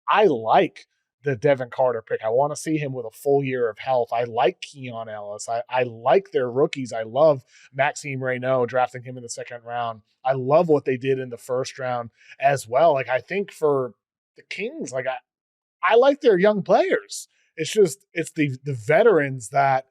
I like the Devin Carter pick. I want to see him with a full year of health. I like Keon Ellis. I like their rookies. I love Maxime Reynaud, drafting him in the second round. I love what they did in the first round as well. Like, I think for the Kings, like, I like their young players. It's the veterans that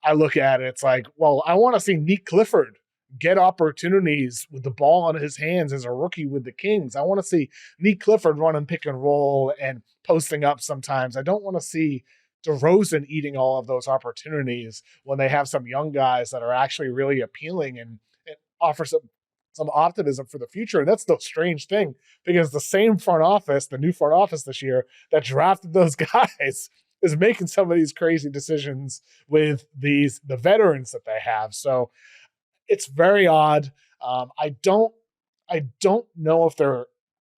I look at. It's like, well, I want to see Nick Clifford get opportunities with the ball on his hands as a rookie with the Kings. I want to see Nick Clifford running pick and roll and posting up sometimes. I don't want to see DeRozan eating all of those opportunities when they have some young guys that are actually really appealing and offer some optimism for the future. And that's the strange thing, because the same front office, the new front office this year that drafted those guys, is making some of these crazy decisions with the veterans that they have. So it's very odd. I don't know if they're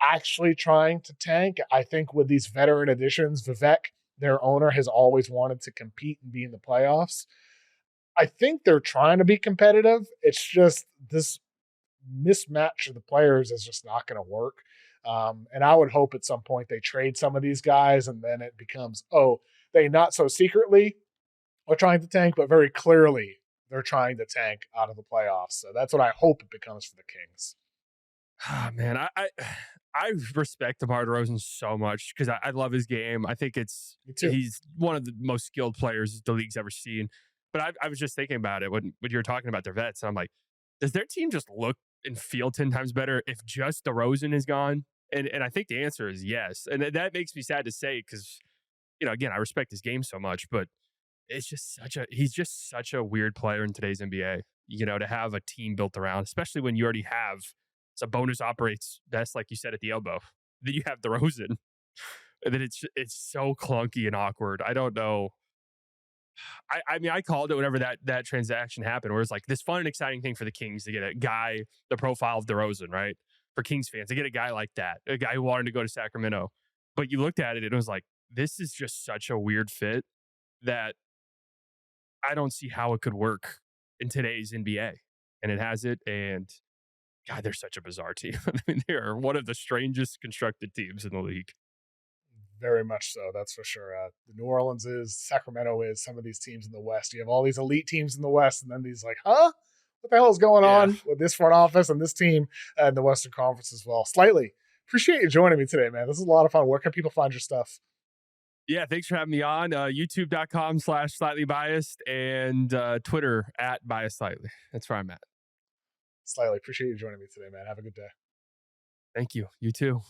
actually trying to tank. I think with these veteran additions, Vivek, their owner, has always wanted to compete and be in the playoffs. I think they're trying to be competitive. It's just this mismatch of the players is just not going to work. And I would hope at some point they trade some of these guys and then it becomes, they not so secretly are trying to tank, but very clearly they're trying to tank out of the playoffs. So that's what I hope it becomes for the Kings. Oh, man, I respect DeMar DeRozan so much because I love his game. I think he's one of the most skilled players the league's ever seen. But I was just thinking about it when you were talking about their vets. And I'm like, does their team just look and feel 10 times better if just DeRozan is gone? And I think the answer is yes. And that makes me sad to say because, again, I respect his game so much, but it's just he's just such a weird player in today's NBA, to have a team built around, especially when you already have Sabonis operates best, like you said, at the elbow. Then you have DeRozan. And then it's so clunky and awkward. I don't know. I mean, I called it whenever that transaction happened, where it's like this fun and exciting thing for the Kings to get a guy the profile of DeRozan, right? For Kings fans, to get a guy like that, a guy who wanted to go to Sacramento. But you looked at it and it was like, this is just such a weird fit that I don't see how it could work in today's NBA. And it has it. And God, they're such a bizarre team. I mean, they are one of the strangest constructed teams in the league. Very much so. That's for sure. New Orleans is, Sacramento is, some of these teams in the West. You have all these elite teams in the West, and then these like, what the hell is going on with this front office and this team in the Western Conference as well? Slightly. Appreciate you joining me today, man. This is a lot of fun. Where can people find your stuff? Yeah, thanks for having me on. YouTube.com/slightlybiased and Twitter @biasslightly. That's where I'm at. Slightly. Appreciate you joining me today, man. Have a good day. Thank you. You too.